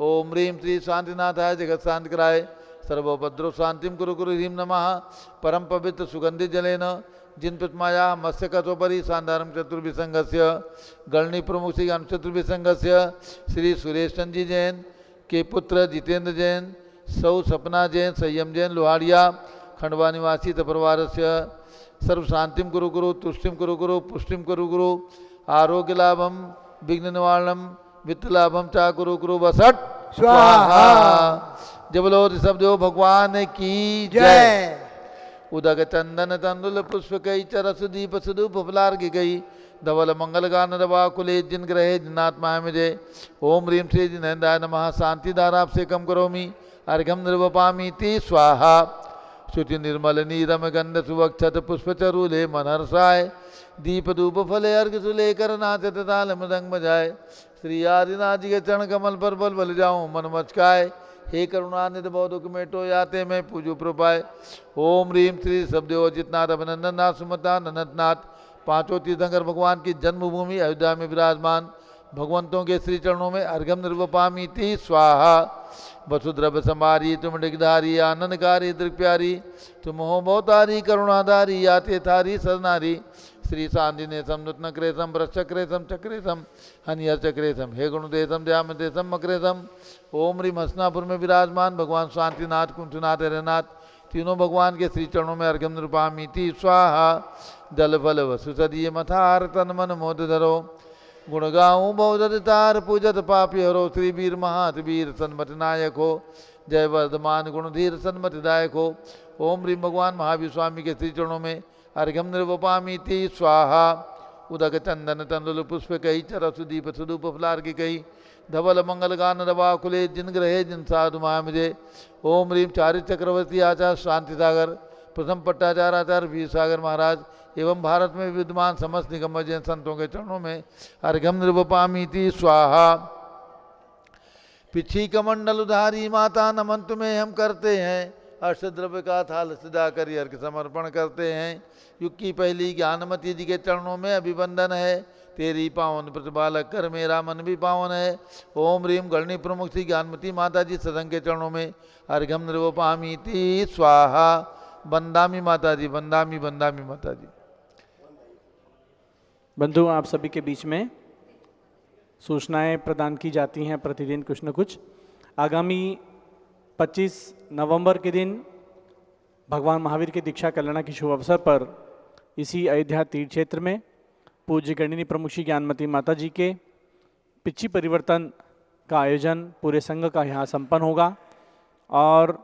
S1: ओम ह्रीं श्री शांतिनाथाय जगत शांति कराय सर्वोपद्रव शांतिम कुरु कुरु ह्रीं नमः परम पवित्र सुगंधित जलेन जिन प्रतिमाया मत्स्यकथोपरि शानदारम चतुर्विसंगस्य गणनी प्रमुख श्री चतुर्विसंगस्य श्री सुरेश चंद जी जैन के पुत्र जितेंद्र जैन सौ सपना जैन संयम जैन लोहाड़िया खंडवा निवासी तपरवारस्य सर्व शांतिम कुरु कुरु तुष्टिम कुरु कुरु पुष्टिम कुरु कुरु आरोग्य लाभम विघ्न निवारणम वित्त लाभम चा कुरु कुरु वसट स्वाहा। जय बोलो ऋषभ देव भगवान की जय। उदक चंदन तंदुल पुष्प कई चरस दीप सुदूप फलार्घ गई धवल मंगल गान रवा कुले जिन ग्रहे जिनात्मा मुझे ओम ह्रीं श्री जिनेन्द्राय नमः शांति धारा से कम करोमि अर्घम निर्वपामी ती स्वाहा। शुचि निर्मल नीरम गंध सुवक्षत पुष्प चरूले मनहर्षाय दीप धूप फले अर्घ सुलेकर नाचत ताल मृदंग बजाए श्री आदिनाथ जी के चरण कमल पर बल बल जाऊं मन मचकाए हे करुणानिधि बहु मेटो याते मैं पूजो प्रपाय ओम ह्रीं श्री सबदेव अजितनाथ अभिनंदन नाथ सुमता नंदनाथ पांचों तीर्थंकर भगवान की जन्मभूमि अयोध्या में विराजमान भगवंतों के श्री चरणों में अर्घम निर्वपामी ती स्वाहा। वसुद्रव समारी तुम डिगधारी आनंदकारी दृक्प्यारी तुम हो बहुतारी करुणाधारी याते थारी सरनारी श्री शांतिने समुत्न क्रेसम वृक्षक्रेसम चक्रेसम हनियर चक्रेसम हे गुणदेशम दयामदेशम मक्रेसम ओम ह्रीं हसनापुर में विराजमान भगवान शांतिनाथ कुंठनाथ हरनाथ तीनों भगवान के श्री चरणों में अर्घम निरूपामी ती स्वाहा। जल फल वसुसदीय मथार तन मन मोद धरो गुण गाऊं बहुदतार पूजत पापी हरो श्री वीर महात वीर सन्मत नायक हो जय वर्धमान गुणधीर सन्मत दायक हो। ओम ह्रीं भगवान महावीर स्वामी के श्री चरणों में अर्घम निर्वपामी ती स्वाहा। उदक चंदन तंदुल पुष्प कही चरसु दीप सुदूप फलार्घ कही धवल मंगल गान रवा कुले जिन ग्रहे जिन साधु मुझे ओम ह्रीं चारि चक्रवर्ती आचार्य शांति सागर प्रथम पट्टाचार्य आचार्य वीर सागर महाराज एवं भारत में विद्यमान समस्त निगम जैन संतों के चरणों में अर्घम निर्वपामी ती स्वाहा। पिछी कमंडल उधारी माता नमन तुम्हें हम करते हैं अष्टद्रव्य का थाल सजा कर अर्घ समर्पण करते हैं। युग की पहली ज्ञानमती जी के चरणों में अभिवंदन है तेरी पावन प्रतिपालक कर मेरा मन भी पावन है। ओम ह्रीं गणनी प्रमुख श्री ज्ञानमती माता जी सदन के चरणों में अर्घम निर्वपामी ती स्वाहा। बंदामी माता जी बंदामी बंदामी माता जी।
S3: बंधु आप सभी के बीच में सूचनाएं प्रदान की जाती हैं प्रतिदिन कुछ न कुछ। आगामी 25 नवंबर के दिन भगवान महावीर के दीक्षा कल्याण के शुभ अवसर पर इसी अयोध्या तीर्थ क्षेत्र में पूज्य गणिनी प्रमुख श्री ज्ञानमती माता जी के पिछी परिवर्तन का आयोजन पूरे संघ का यहाँ संपन्न होगा और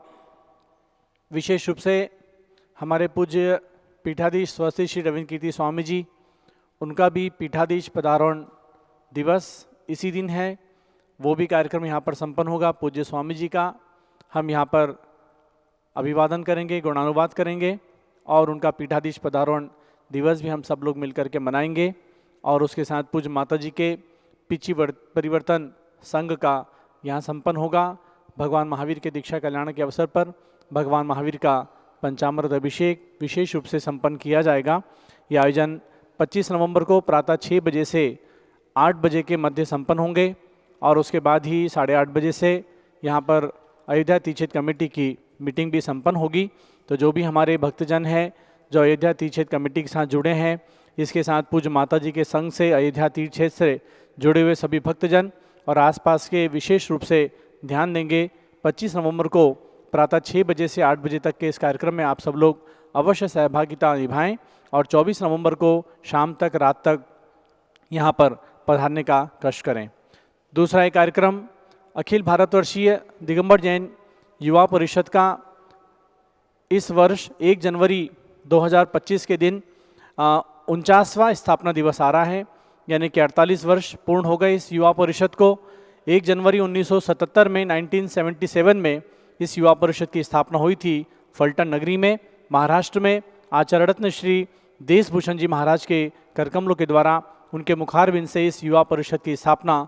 S3: विशेष रूप से हमारे पूज्य पीठाधीश स्वस्ति श्री रविंद्र कीर्ति स्वामी जी उनका भी पीठाधीश पदारोहण दिवस इसी दिन है। वो भी कार्यक्रम यहाँ पर संपन्न होगा। पूज्य स्वामी जी का हम यहाँ पर अभिवादन करेंगे गुणानुवाद करेंगे और उनका पीठाधीश पदारोहण दिवस भी हम सब लोग मिलकर के मनाएंगे और उसके साथ पूज्य माता जी के पिछी परिवर्तन संघ का यहाँ संपन्न होगा। भगवान महावीर के दीक्षा कल्याण के अवसर पर भगवान महावीर का पंचामृत अभिषेक विशेष रूप से संपन्न किया जाएगा। ये आयोजन 25 नवंबर को प्रातः 6 बजे से 8 बजे के मध्य संपन्न होंगे और उसके बाद ही 8:30 बजे से यहाँ पर अयोध्या तीर्थ क्षेत्र कमेटी की मीटिंग भी संपन्न होगी। तो जो भी हमारे भक्तजन हैं जो अयोध्या तीर्थ क्षेत्र कमेटी के साथ जुड़े हैं, इसके साथ पूज्य माता जी के संघ से अयोध्या तीर्थ क्षेत्र से जुड़े हुए सभी भक्तजन और आसपास के विशेष रूप से ध्यान देंगे। 25 नवंबर को प्रातः 6 बजे से 8 बजे तक के इस कार्यक्रम में आप सब लोग अवश्य सहभागिता निभाएं और 24 नवंबर को शाम तक रात तक यहाँ पर पधारने का कष्ट करें। दूसरा एक कार्यक्रम अखिल भारतवर्षीय दिगंबर जैन युवा परिषद का इस वर्ष 1 जनवरी 2025 के दिन 49वां स्थापना दिवस आ रहा है, यानी कि 48 वर्ष पूर्ण हो गए इस युवा परिषद को। 1 जनवरी 1977 में 1977 में इस युवा परिषद की स्थापना हुई थी फलटन नगरी में, महाराष्ट्र में। आचार्य रत्न श्री देशभूषण जी महाराज के करकमलों के द्वारा उनके मुखारबिंद से इस युवा परिषद की स्थापना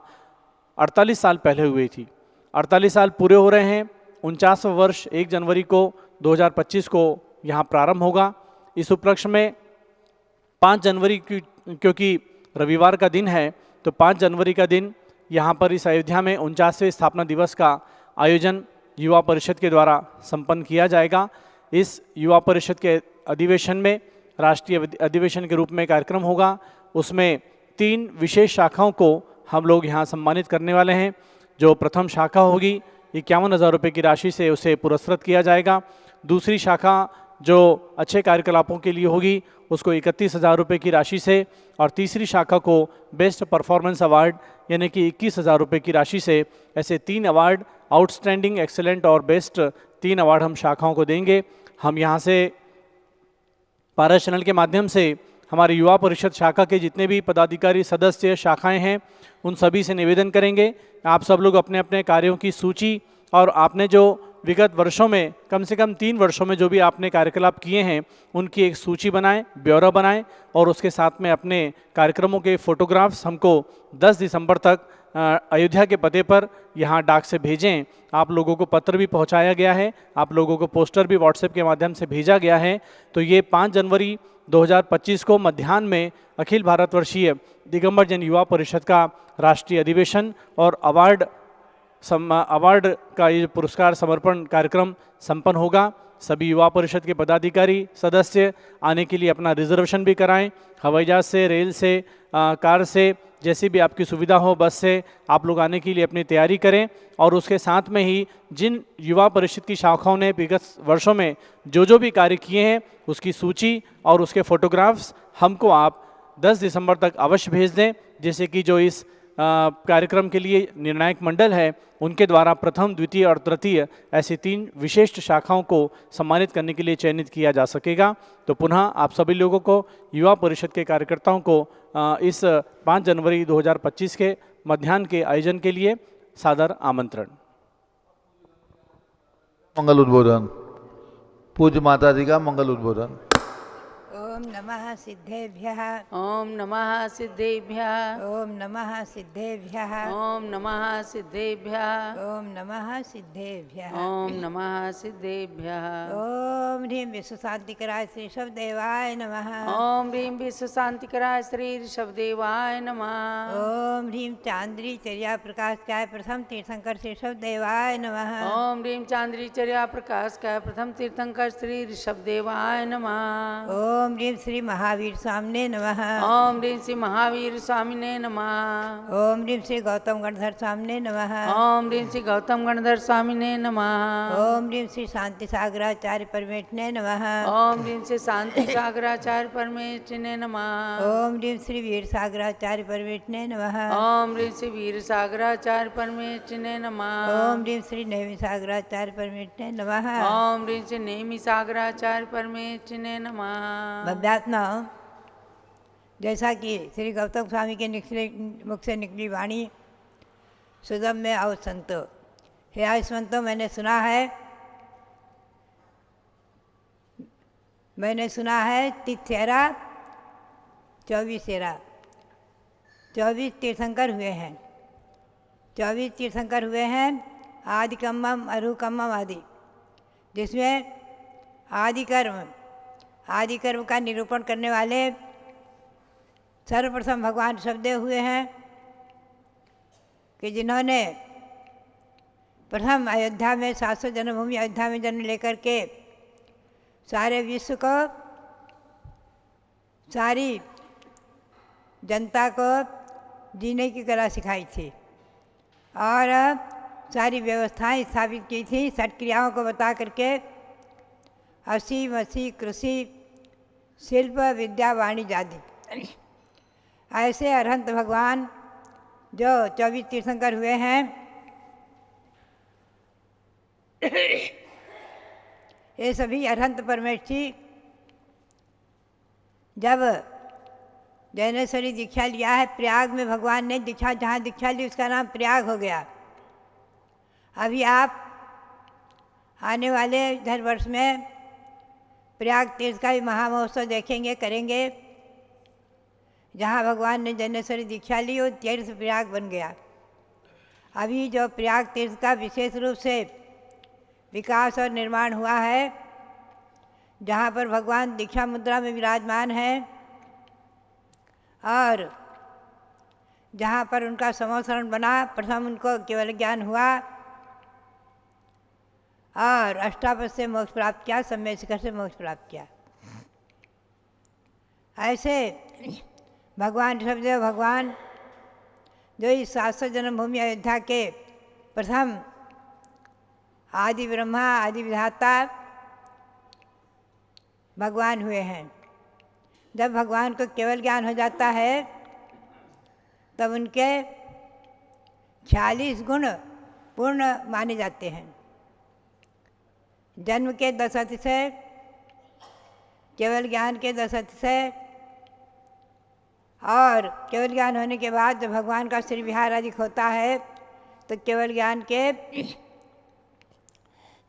S3: 48 साल पहले हुई थी। 48 साल पूरे हो रहे हैं। 49वां वर्ष 1 जनवरी को 2025 को यहाँ प्रारंभ होगा। इस उपलक्ष्य में 5 जनवरी की, क्योंकि रविवार का दिन है, तो 5 जनवरी का दिन यहाँ पर इस अयोध्या में 49वें स्थापना दिवस का आयोजन युवा परिषद के द्वारा संपन्न किया जाएगा। इस युवा परिषद के अधिवेशन में राष्ट्रीय अधिवेशन के रूप में कार्यक्रम होगा। उसमें 3 विशेष शाखाओं को हम लोग यहाँ सम्मानित करने वाले हैं। जो प्रथम शाखा होगी 51,000 रुपये की राशि से उसे पुरस्कृत किया जाएगा। दूसरी शाखा जो अच्छे कार्यकलापों के लिए होगी उसको 31,000 रुपये की राशि से, और तीसरी शाखा को बेस्ट परफॉर्मेंस अवार्ड यानी कि 21,000 रुपये की राशि से, ऐसे 3 अवार्ड, आउटस्टैंडिंग, एक्सेलेंट और बेस्ट 3 अवार्ड हम शाखाओं को देंगे। हम यहाँ से पारस चैनल के माध्यम से हमारे युवा परिषद शाखा के जितने भी पदाधिकारी, सदस्य, शाखाएं हैं, उन सभी से निवेदन करेंगे आप सब लोग अपने अपने कार्यों की सूची और आपने जो विगत वर्षों में कम से कम 3 वर्षों में जो भी आपने कार्यकलाप किए हैं उनकी एक सूची बनाएं, ब्यौरा बनाएं, और उसके साथ में अपने कार्यक्रमों के फोटोग्राफ्स हमको 10 दिसंबर तक अयोध्या के पते पर यहाँ डाक से भेजें। आप लोगों को पत्र भी पहुँचाया गया है, आप लोगों को पोस्टर भी व्हाट्सएप के माध्यम से भेजा गया है। तो ये 5 जनवरी 2025 को मध्याह्न में अखिल भारतवर्षीय दिगंबर जैन युवा परिषद का राष्ट्रीय अधिवेशन और अवार्ड का ये पुरस्कार समर्पण कार्यक्रम संपन्न होगा। सभी युवा परिषद के पदाधिकारी, सदस्य आने के लिए अपना रिजर्वेशन भी कराएं। हवाई जहाज से, रेल से, कार से, जैसी भी आपकी सुविधा हो, बस से आप लोग आने के लिए अपनी तैयारी करें। और उसके साथ में ही जिन युवा परिषद की शाखाओं ने विगत वर्षों में जो भी कार्य किए हैं उसकी सूची और उसके फोटोग्राफ्स हमको आप 10 दिसंबर तक अवश्य भेज दें, जैसे कि जो इस कार्यक्रम के लिए निर्णायक मंडल है उनके द्वारा प्रथम, द्वितीय और तृतीय ऐसी 3 विशिष्ट शाखाओं को सम्मानित करने के लिए चयनित किया जा सकेगा। तो पुनः आप सभी लोगों को, युवा परिषद के कार्यकर्ताओं को इस 5 जनवरी 2025 के मध्याह्न के आयोजन के लिए सादर आमंत्रण।
S1: मंगल उद्बोधन। पूज्य माता जी का मंगल उद्बोधन।
S5: ओम नमः सिद्धेभ्यः।
S6: ओम नमः सिद्धेभ्यः।
S5: ओम नमः सिद्धेभ्यः।
S6: ओम नमः सिद्धेभ्यः।
S5: ओम नमः सिद्धेभ्यः।
S6: ओम नमः सिद्धेभ्यः।
S5: ओम ह्रीं विश्व शांतिकराय श्री शब्देवाय नमः।
S6: ओम ह्रीं विश्व शांतिकराय श्री ऋषभदेवाय नमः।
S5: ओम ह्रीं चांद्री चर्या प्रकाशकाय प्रथम तीर्थंकर श्री शब्देवाय नमः।
S6: ओम ह्रीं चांद्री चर्या प्रकाशकाय प्रथम तीर्थंकर श्री ऋषभदेवाय नमः।
S5: ओम ह्रीं श्री महावीर स्वामिने नमः।
S6: ओम ह्रीं श्री महावीर स्वामिने नमः।
S5: ओम ह्रीं श्री गौतम गणधर स्वामिने नमः।
S6: ओम ह्रीं श्री गौतम गणधर स्वामिने नमः।
S5: ओम ह्रीं श्री शांति सागराचार्य परमेष्ठिने नमः।
S6: ओम ह्रीं श्री शांति सागराचार्य परमेष्ठिने नमः।
S5: ओम ह्रीं श्री वीर सागराचार्य परमेष्ठिने नमः।
S6: ओम ह्रीं श्री वीर सागराचार्य परमेष्ठिने नमः।
S5: ओम ह्रीं श्री नेमि सागराचार्य परमेष्ठिने नमः।
S6: ओम ह्रीं श्री नेमि सागराचार्य परमेष्ठिने नमः।
S5: भव्यात्मा, जैसा कि श्री गौतम स्वामी के मुख से निकली वाणी, सुदम में आओ संतो, हे आय संतो, मैंने सुना है तिथेरा 24 तीर्थंकर हुए हैं। 24 तीर्थंकर हुए हैं, आदि कम्मम, अरुकम्मम आदि, जिसमें आदि कर्म का निरूपण करने वाले सर्वप्रथम भगवान ऋषभदेव हुए हैं कि जिन्होंने प्रथम अयोध्या में 700 जन्मभूमि अयोध्या में जन्म लेकर के सारे विश्व को, सारी जनता को जीने की कला सिखाई थी और सारी व्यवस्थाएं स्थापित की थी, षट क्रियाओं को बता करके असी मसी कृषि शिल्प विद्या वाणिज्य आदि। ऐसे अरहंत भगवान जो 24 तीर्थंकर हुए हैं, ये सभी अरहंत परमेष्ठी जब जैनेश्वरी दीक्षा लिया है, प्रयाग में भगवान ने दीक्षा, जहाँ दीक्षा ली उसका नाम प्रयाग हो गया। अभी आप आने वाले इधर वर्ष में प्रयाग तीर्थ का भी महामहोत्सव देखेंगे, करेंगे। जहाँ भगवान ने जैनेश्वरी दीक्षा ली वो तीर्थ प्रयाग बन गया। अभी जो प्रयाग तीर्थ का विशेष रूप से विकास और निर्माण हुआ है, जहाँ पर भगवान दीक्षा मुद्रा में विराजमान हैं और जहाँ पर उनका समोसरण बना, प्रथम उनको केवल ज्ञान हुआ और अष्टापद से मोक्ष प्राप्त किया, सम्यक शिखर से मोक्ष प्राप्त किया। ऐसे भगवान ऋषभदेव भगवान जो इस शाश्वत जन्मभूमि अयोध्या के प्रथम आदि ब्रह्मा आदि विधाता भगवान हुए हैं। जब भगवान को केवल ज्ञान हो जाता है तब उनके 46 गुण पूर्ण माने जाते हैं। जन्म के 10 अतिशय, केवल ज्ञान के 10 अतिशय और केवल ज्ञान होने के बाद जब भगवान का श्री विहार अधिक होता है तो केवल ज्ञान के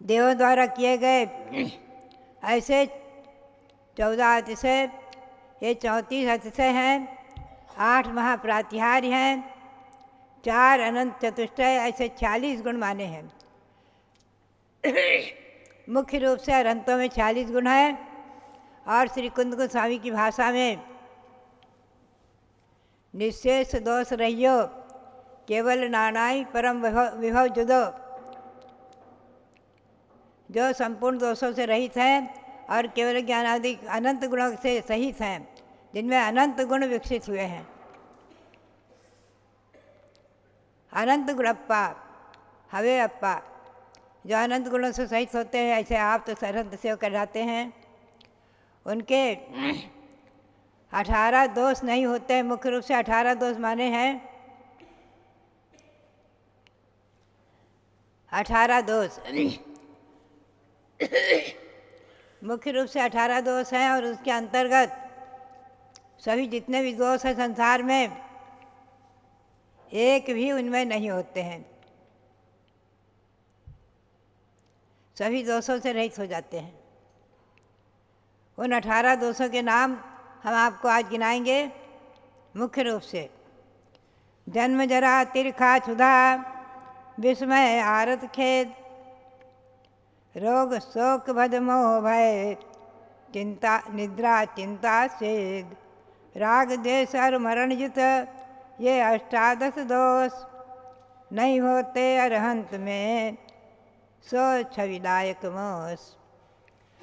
S5: देवों द्वारा किए गए ऐसे 14 अतिशय, ये 34 अतिशय हैं, 8 महाप्रातिहार्य हैं, 4 अनंत चतुष्टय, ऐसे 46 गुण माने हैं। मुख्य रूप से अरहंतों में 46 गुण हैं और श्री कुंद गोस्वामी की भाषा में निशेष दोष रहियो केवल नानाई परम विभव जुदो, जो संपूर्ण दोषों से रहित हैं और केवल ज्ञानादि अनंत गुणों से सहित हैं, जिनमें अनंत गुण विकसित हुए हैं। अनंत गुणप्पा हवे अप्पा, जो अनंत गुणों से सहित होते हैं, ऐसे आप तो सरहंत सेव कर जाते हैं। उनके 18 दोष नहीं होते हैं। मुख्य रूप से 18 दोष माने हैं। 18 दोष मुख्य रूप से 18 दोष हैं और उसके अंतर्गत सभी जितने भी दोष हैं संसार में, एक भी उनमें नहीं होते हैं। सभी दोषों से रहित हो जाते हैं। उन 18 दोषों के नाम हम आपको आज गिनाएंगे। मुख्य रूप से जन्म जरा तिरखा क्षुधा विस्मय आरत खेद, रोग शोक भद मोह भय चिंता निद्रा चिंता सेद, राग द्वेष और मरण युत ये 18 दोष नहीं होते अरहंत में, सो छविदायक मोस।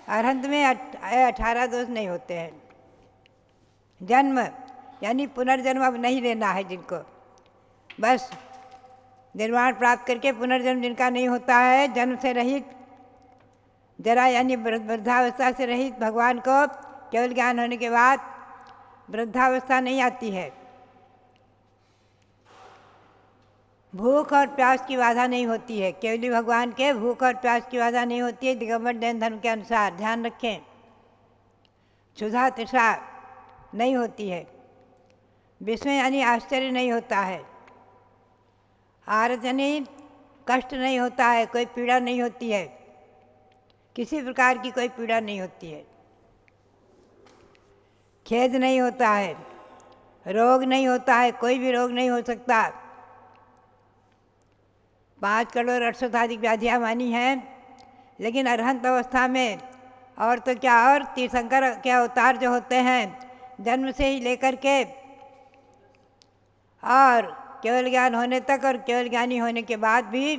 S5: अरहंत में 18 दोष नहीं होते हैं। जन्म यानी पुनर्जन्म अब नहीं लेना है जिनको, बस निर्वाण प्राप्त करके पुनर्जन्म जिनका नहीं होता है, जन्म से रहित, जरा यानी वृद्धावस्था से रहित, भगवान को केवल ज्ञान होने के बाद वृद्धावस्था नहीं आती है। भूख और प्यास की बाधा नहीं होती है। केवली भगवान के भूख और प्यास की बाधा नहीं होती है दिगंबर जैन धर्म के अनुसार, ध्यान रखें। क्षुधा तृषा नहीं होती है। विस्मय यानी आश्चर्य नहीं होता है। आरत यानी कष्ट नहीं होता है, कोई पीड़ा नहीं होती है, किसी प्रकार की कोई पीड़ा नहीं होती है। खेद नहीं होता है, रोग नहीं होता है, कोई भी रोग नहीं हो सकता। 5 करोड़ 68 व्याधियाँ मानी हैं, लेकिन अरहंत अवस्था में और तो क्या, और तीर्थंकर के अवतार जो होते हैं जन्म से ही लेकर के और केवल ज्ञान होने तक और केवल ज्ञानी होने के बाद भी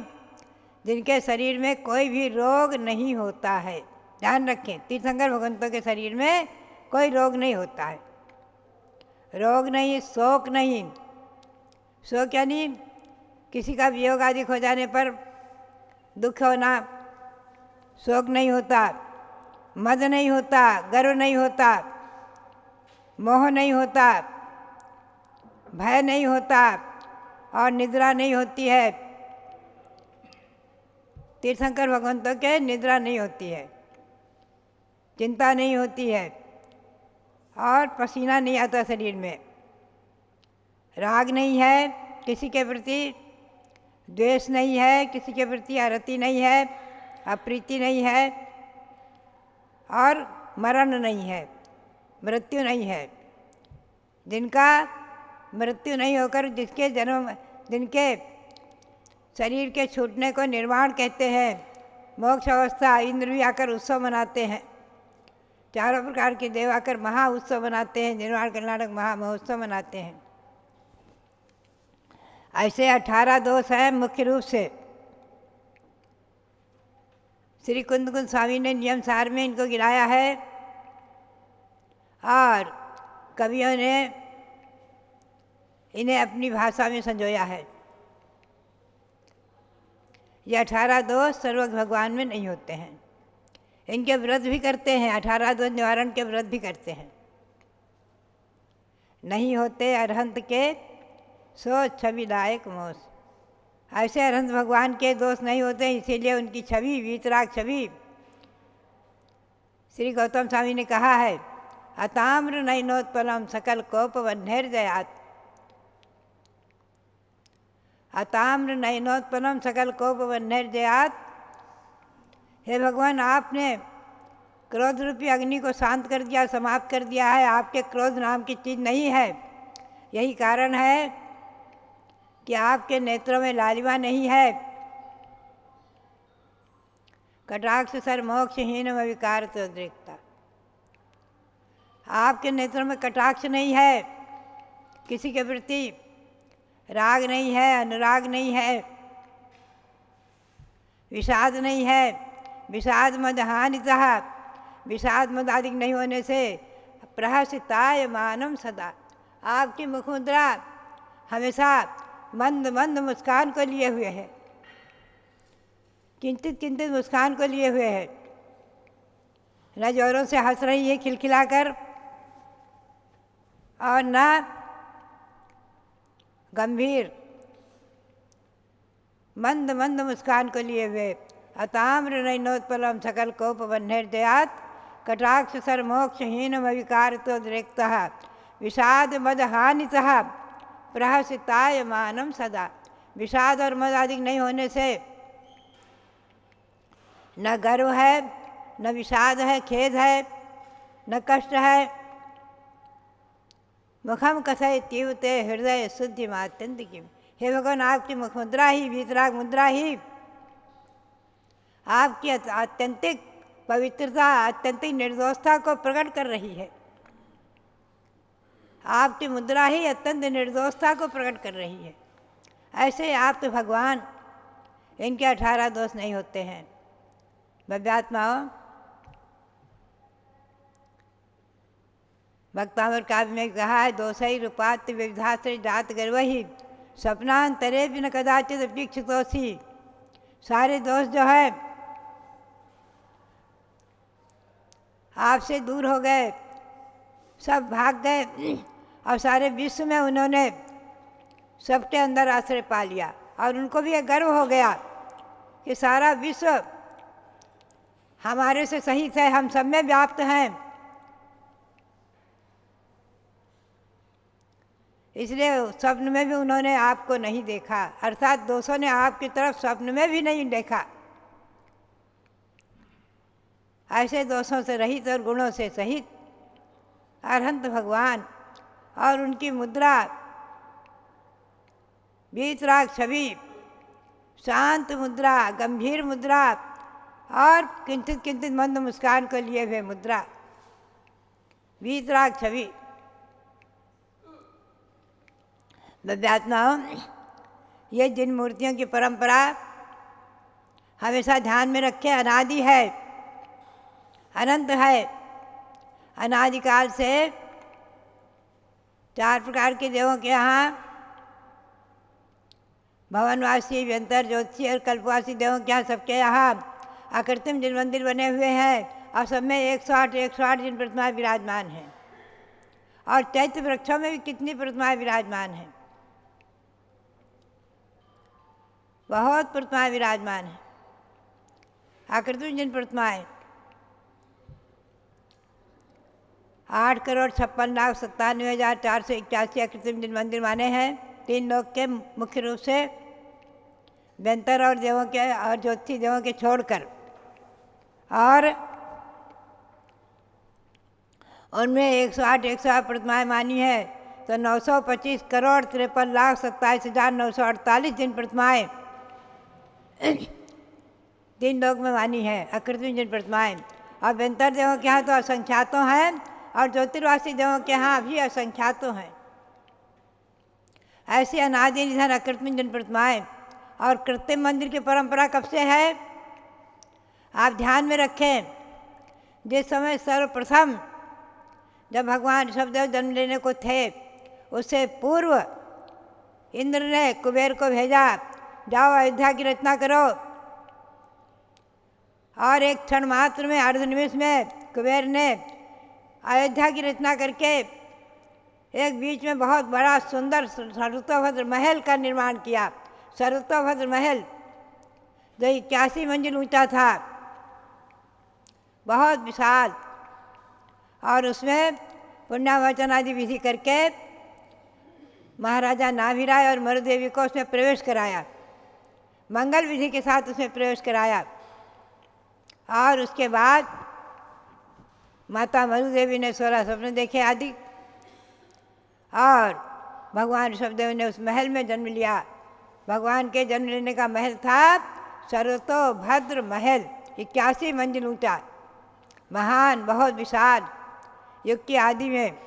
S5: जिनके शरीर में कोई भी रोग नहीं होता है। ध्यान रखें, तीर्थंकर भगवंतों के शरीर में कोई रोग नहीं होता है। रोग नहीं, शोक नहीं। शोक यानी किसी का वियोग आदि हो जाने पर दुख होना, शोक नहीं होता। मद नहीं होता, गर्व नहीं होता, मोह नहीं होता, भय नहीं होता और निद्रा नहीं होती है। तीर्थंकर भगवंतों के निद्रा नहीं होती है, चिंता नहीं होती है और पसीना नहीं आता शरीर में, राग नहीं है किसी के प्रति, द्वेष नहीं है किसी के प्रति, अरति नहीं है, अप्रीति नहीं है और मरण नहीं है, मृत्यु नहीं है। जिनका मृत्यु नहीं होकर जिनके शरीर के छूटने को निर्वाण कहते हैं, मोक्ष अवस्था, इंद्र भी आकर उत्सव मनाते हैं, चारों प्रकार के देव आकर महा उत्सव मनाते हैं, निर्वाण कर्नाटक महा महोत्सव मनाते हैं। ऐसे 18 दोष हैं मुख्य रूप से। श्री कुंद स्वामी ने नियम सार में इनको गिनाया है और कवियों ने इन्हें अपनी भाषा में संजोया है। ये 18 दोष सर्वज्ञ भगवान में नहीं होते हैं। इनके व्रत भी करते हैं, 18 दोष निवारण के व्रत भी करते हैं। नहीं होते अरहंत के सो छविदायक मोस। ऐसे अरहंत भगवान के दोष नहीं होते, इसीलिए उनकी छवि, वीतराग छवि, श्री गौतम स्वामी ने कहा है, अताम्र नयनोत्पलम सकल कोप वन्हैर्जयात्। अताम्र नयनोत्पलम सकल कोप वन्हैर्जयात्। हे भगवान, आपने क्रोध रूपी अग्नि को शांत कर दिया, समाप्त कर दिया है। आपके क्रोध नाम की चीज़ नहीं है। यही कारण है कि आपके नेत्रों में लालिमा नहीं है। कटाक्ष सर मोक्षहीन विकार तो उद्रेकता। आपके नेत्रों में कटाक्ष नहीं है, किसी के प्रति राग नहीं है, अनुराग नहीं है, विषाद नहीं है। विषाद मद हानितः, विषाद मद अधिक नहीं होने से प्रहसिताय मानम सदा। आपकी मुखमुद्रा हमेशा मंद मंद मुस्कान को लिए हुए है, किंचित किंचित मुस्कान को लिए हुए है। न जोरों से हंस रही है खिलखिलाकर और न गंभीर, मंद मंद मुस्कान को लिए हुए। अताम्र नयनोत्पलम सकल कोप वन्हैर्जयात्। कटाक्ष सर मोक्षहीन विकार तो उद्रेक्तः। विषाद मद हानितः प्रहसिताय मानम सदा। विषाद और मद अधिक नहीं होने से न गर्व है, न विषाद है, खेद है, न कष्ट है। मुखम कथय तीवते हृदय शुद्धि मात्यंत किम। हे भगवान, आपकी मुखमुद्रा ही, वीतराग मुद्रा ही आपकी आत्यंतिक पवित्रता, आत्यंतिक निर्दोषता को प्रकट कर रही है। आपकी मुद्रा ही अत्यंत निर्दोषता को प्रकट कर रही है। ऐसे आप तो भगवान, इनके 18 दोष नहीं होते हैं। भव्यात्माओं, भक्तावर काव्य में कहा है, दोषई रूपात्य विविधाश्रय जात गर्वही सपनांतरे भी न कदाचित अपेक्षितोसी। सारे दोष जो है आपसे दूर हो गए, सब भाग गए और सारे विश्व में उन्होंने सबके अंदर आश्रय पा लिया। और उनको भी एक गर्व हो गया कि सारा विश्व हमारे से सहित है, हम सब में व्याप्त हैं। इसलिए स्वप्न में भी उन्होंने आपको नहीं देखा, अर्थात दोषों ने आपकी तरफ स्वप्न में भी नहीं देखा। ऐसे दोषों से रहित और गुणों से सहित अरहंत भगवान और उनकी मुद्रा, वीतराग छवि, शांत मुद्रा, गंभीर मुद्रा और किंचित किंचित मंद मुस्कान को लिए हुए मुद्रा, वीतराग छवि। दिव्यात्माओं, ये जिन मूर्तियों की परंपरा हमेशा ध्यान में रखे, अनादि है, अनंत है। अनादिकाल से 4 प्रकार के देवों के यहाँ भवनवासी, व्यंतर, ज्योतिषी और कल्पवासी देवों के यहाँ, सबके यहाँ अकृत्रिम जिन मंदिर बने हुए हैं और सब में 108 जिन प्रतिमाएं विराजमान हैं। और चैत्य वृक्षों में भी कितनी प्रतिमाएं विराजमान हैं। बहुत प्रतिमाएं विराजमान हैं, आकृति में जिन प्रतिमाएं 8,56,97,481 आकृति में जिन मंदिर माने हैं, 3 लोक के मुख्य रूप से व्यंतर और देवों के और ज्योतिषी देवों के छोड़कर, और उनमें 108 प्रतिमाएं मानी है, तो 925,53,27,948 जिन प्रतिमाएं 3 लोक में मानी है, आकृति में जिन प्रतिमाएं, और व्यंतर देवों के यहाँ तो असंख्यातों हैं और ज्योतिर्वासी देवों के यहाँ भी असंख्यातों हैं। ऐसी अनादि निधन आकृति में जिन प्रतिमाएं, और कृत्रिम मंदिर की परंपरा कब से है आप ध्यान में रखें। जिस समय सर्वप्रथम जब भगवान ऋषभदेव जन्म लेने को थे, उससे पूर्व इंद्र ने कुबेर को भेजा, जाओ अयोध्या की रचना करो, और एक क्षण मात्र में अर्धनिमिष में कुबेर ने अयोध्या की रचना करके एक बीच में बहुत बड़ा सुंदर सर्वतोभद्र महल का निर्माण किया। सर्वतोभद्र महल जो 81 मंजिल ऊंचा था, बहुत विशाल, और उसमें पुण्यावचन आदि विधि करके महाराजा नाभिराय और मरुदेवी को उसमें प्रवेश कराया, मंगल विधि के साथ उसमें प्रवेश कराया। और उसके बाद माता मरुदेवी ने 16 सपने देखे आदि, और भगवान ऋषभदेव ने उस महल में जन्म लिया। भगवान के जन्म लेने का महल था सर्वतोभद्र महल, 81 मंजिल ऊंचा, महान, बहुत विशाल, युग की आदि में।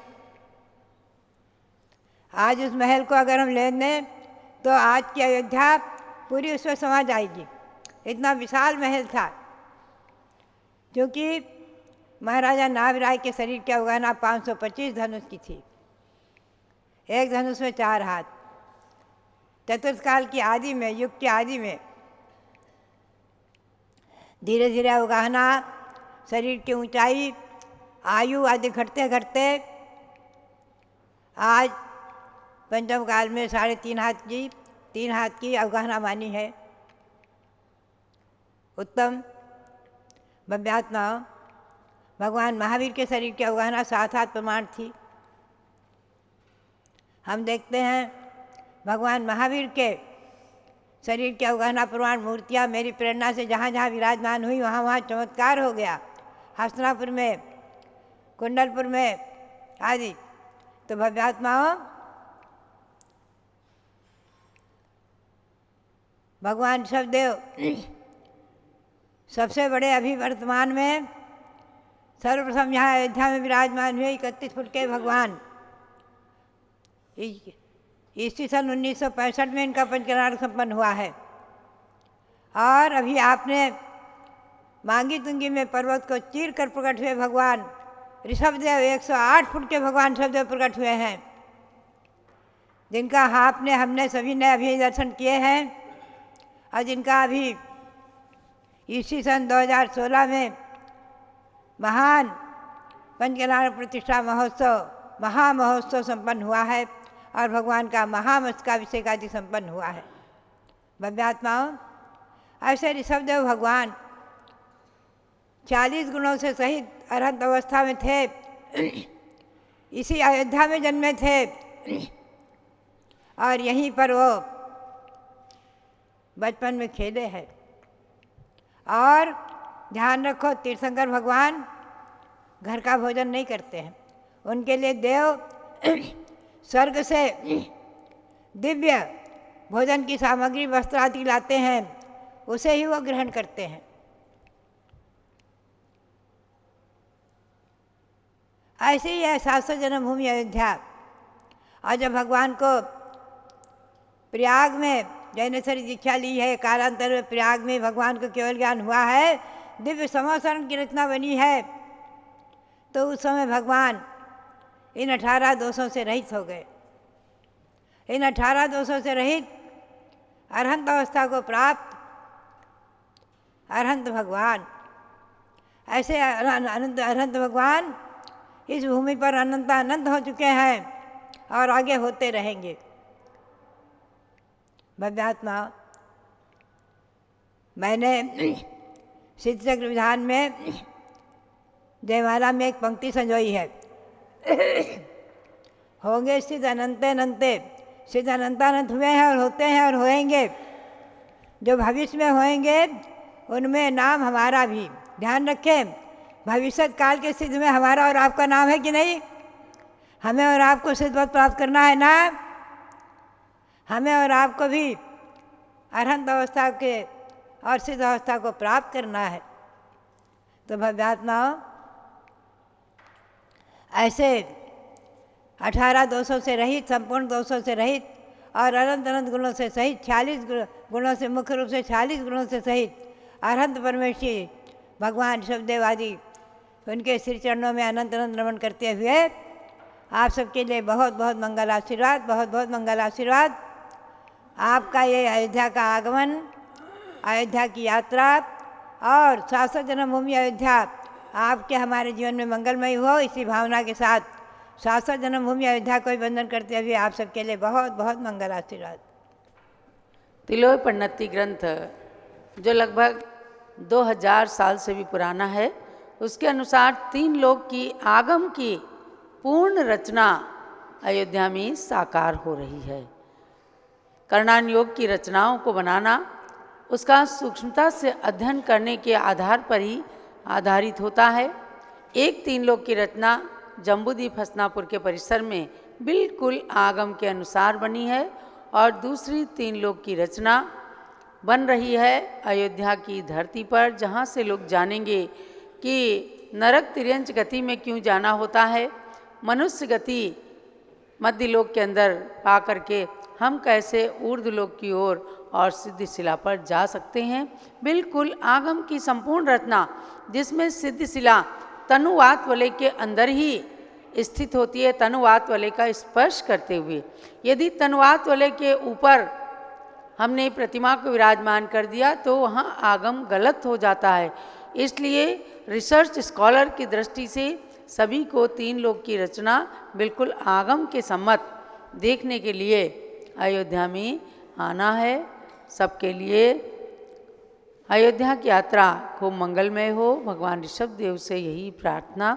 S5: आज उस महल को अगर हम ले लें तो आज की अयोध्या पूरी उसमें समा जाएगी, इतना विशाल महल था। क्योंकि महाराजा नाभिराय के शरीर की अवगणना 525 धनुष की थी, एक धनुष में 4 हाथ। चतुर्थ काल की आदि में, युग की आदि में धीरे धीरे अवगाहना, शरीर की ऊंचाई, आयु आदि घटते घटते आज पंचम काल में 3.5 हाथ की, 3 हाथ की अवगाहना मानी है। उत्तम भव्यात्मा भगवान महावीर के शरीर की अवगाहना 7 हाथ प्रमाण थी। हम देखते हैं भगवान महावीर के शरीर की अवगाहना प्रमाण मूर्तियाँ मेरी प्रेरणा से जहाँ जहाँ विराजमान हुई वहाँ वहाँ चमत्कार हो गया। हस्तिनापुर में, कुंडलपुर में आदि। तो भव्यात्माओं, भगवान ऋषभदेव सबसे बड़े अभी वर्तमान में सर्वप्रथम यहाँ अयोध्या में विराजमान हुए 31 फुट के भगवान। ईस्वी सन 1965 में इनका पंचकर्णाटक संपन्न हुआ है। और अभी आपने मांगी तुंगी में पर्वत को चीर कर प्रकट हुए भगवान ऋषभदेव, 108 फुट के भगवान ऋषभदेव प्रकट हुए हैं, जिनका हमने सभी ने अभी दर्शन किए हैं, और जिनका अभी ईस्वी सन 2016 में महान पंचकर्णाटक प्रतिष्ठा महोत्सव, महामहोत्सव संपन्न हुआ है, और भगवान का महामस्तकाभिषेक आदि संपन्न हुआ है। भव्यात्माओं, ऐसे ऋषभदेव भगवान 40 गुणों से सहित अरहंत अवस्था में थे, इसी अयोध्या में जन्मे थे, और यहीं पर वो बचपन में खेले हैं। और ध्यान रखो, तीर्थंकर भगवान घर का भोजन नहीं करते हैं। उनके लिए देव स्वर्ग से दिव्य भोजन की सामग्री, वस्त्र आदि लाते हैं, उसे ही वो ग्रहण करते हैं। ऐसे ही है शाश्वत जन्मभूमि अयोध्या। और जब भगवान को प्रयाग में जैनेश्वरी दीक्षा ली है, कालांतर में प्रयाग में भगवान को केवल ज्ञान हुआ है, दिव्य समासरण की रचना बनी है, तो उस समय भगवान इन 18 दोषों से रहित हो गए। इन 18 दोषों से रहित अरहंत अवस्था को प्राप्त अरहंत भगवान, ऐसे अरहंत भगवान इस भूमि पर अनंत हो चुके हैं और आगे होते रहेंगे। भव्यात्मा, मैंने सिद्ध चक्र विधान में जयमाला में एक पंक्ति संजोई है। होंगे सिद्ध अनंते अनंते, सिद्ध अनंतानंत हुए हैं और होते हैं और होएंगे। जो भविष्य में होएंगे उनमें नाम हमारा भी। ध्यान रखें, भविष्य काल के सिद्ध में हमारा और आपका नाम है कि नहीं? हमें और आपको सिद्धवत प्राप्त करना है ना। हमें और आपको भी अरहंत अवस्था के और सिद्ध अवस्था को प्राप्त करना है। तो भव्यात्माओं, ऐसे 18 दोषों से रहित, संपूर्ण दोषों से रहित और अनंत अनंत गुणों से सहित, 46 गुणों से, मुख्य रूप से 46 गुणों से सहित अरहंत परमेश्वरी भगवान ऋषभदेव आदि उनके श्री चरणों में अनंत अनंत नमन करते हुए आप सबके लिए बहुत बहुत मंगल आशीर्वाद, बहुत बहुत मंगल आशीर्वाद। आपका ये अयोध्या का आगमन, अयोध्या की यात्रा और शाश्वत जन्मभूमि अयोध्या आपके हमारे जीवन में मंगलमय हो, इसी भावना के साथ शाश्वत जन्मभूमि अयोध्या को वंदन करते हुए आप सबके लिए बहुत बहुत मंगल आशीर्वाद।
S6: तिलोय पन्नति ग्रंथ जो लगभग 2000 साल से भी पुराना है, उसके अनुसार 3 लोक की आगम की पूर्ण रचना अयोध्या में साकार हो रही है। कर्णान योग की रचनाओं को बनाना उसका सूक्ष्मता से अध्ययन करने के आधार पर ही आधारित होता है। एक 3 लोक की रचना जम्बूद्वीप हस्तिनापुर के परिसर में बिल्कुल आगम के अनुसार बनी है और दूसरी 3 लोक की रचना बन रही है अयोध्या की धरती पर, जहाँ से लोग जानेंगे कि नरक तिर्यंच गति में क्यों जाना होता है, मनुष्य गति मध्य लोक के अंदर पा करके हम कैसे ऊर्ध्व लोक की ओर और सिद्धि शिला पर जा सकते हैं। बिल्कुल आगम की संपूर्ण रचना, जिसमें सिद्धि शिला तनुवात वलय के अंदर ही स्थित होती है, तनुवात वलय का स्पर्श करते हुए। यदि तनुवात वलय के ऊपर हमने प्रतिमा को विराजमान कर दिया तो वहाँ आगम गलत हो जाता है। इसलिए रिसर्च स्कॉलर की दृष्टि से सभी को 3 लोक की रचना बिल्कुल आगम के सम्मत देखने के लिए अयोध्या में आना है। सबके लिए अयोध्या की यात्रा खूब मंगलमय हो, भगवान ऋषभदेव से यही प्रार्थना।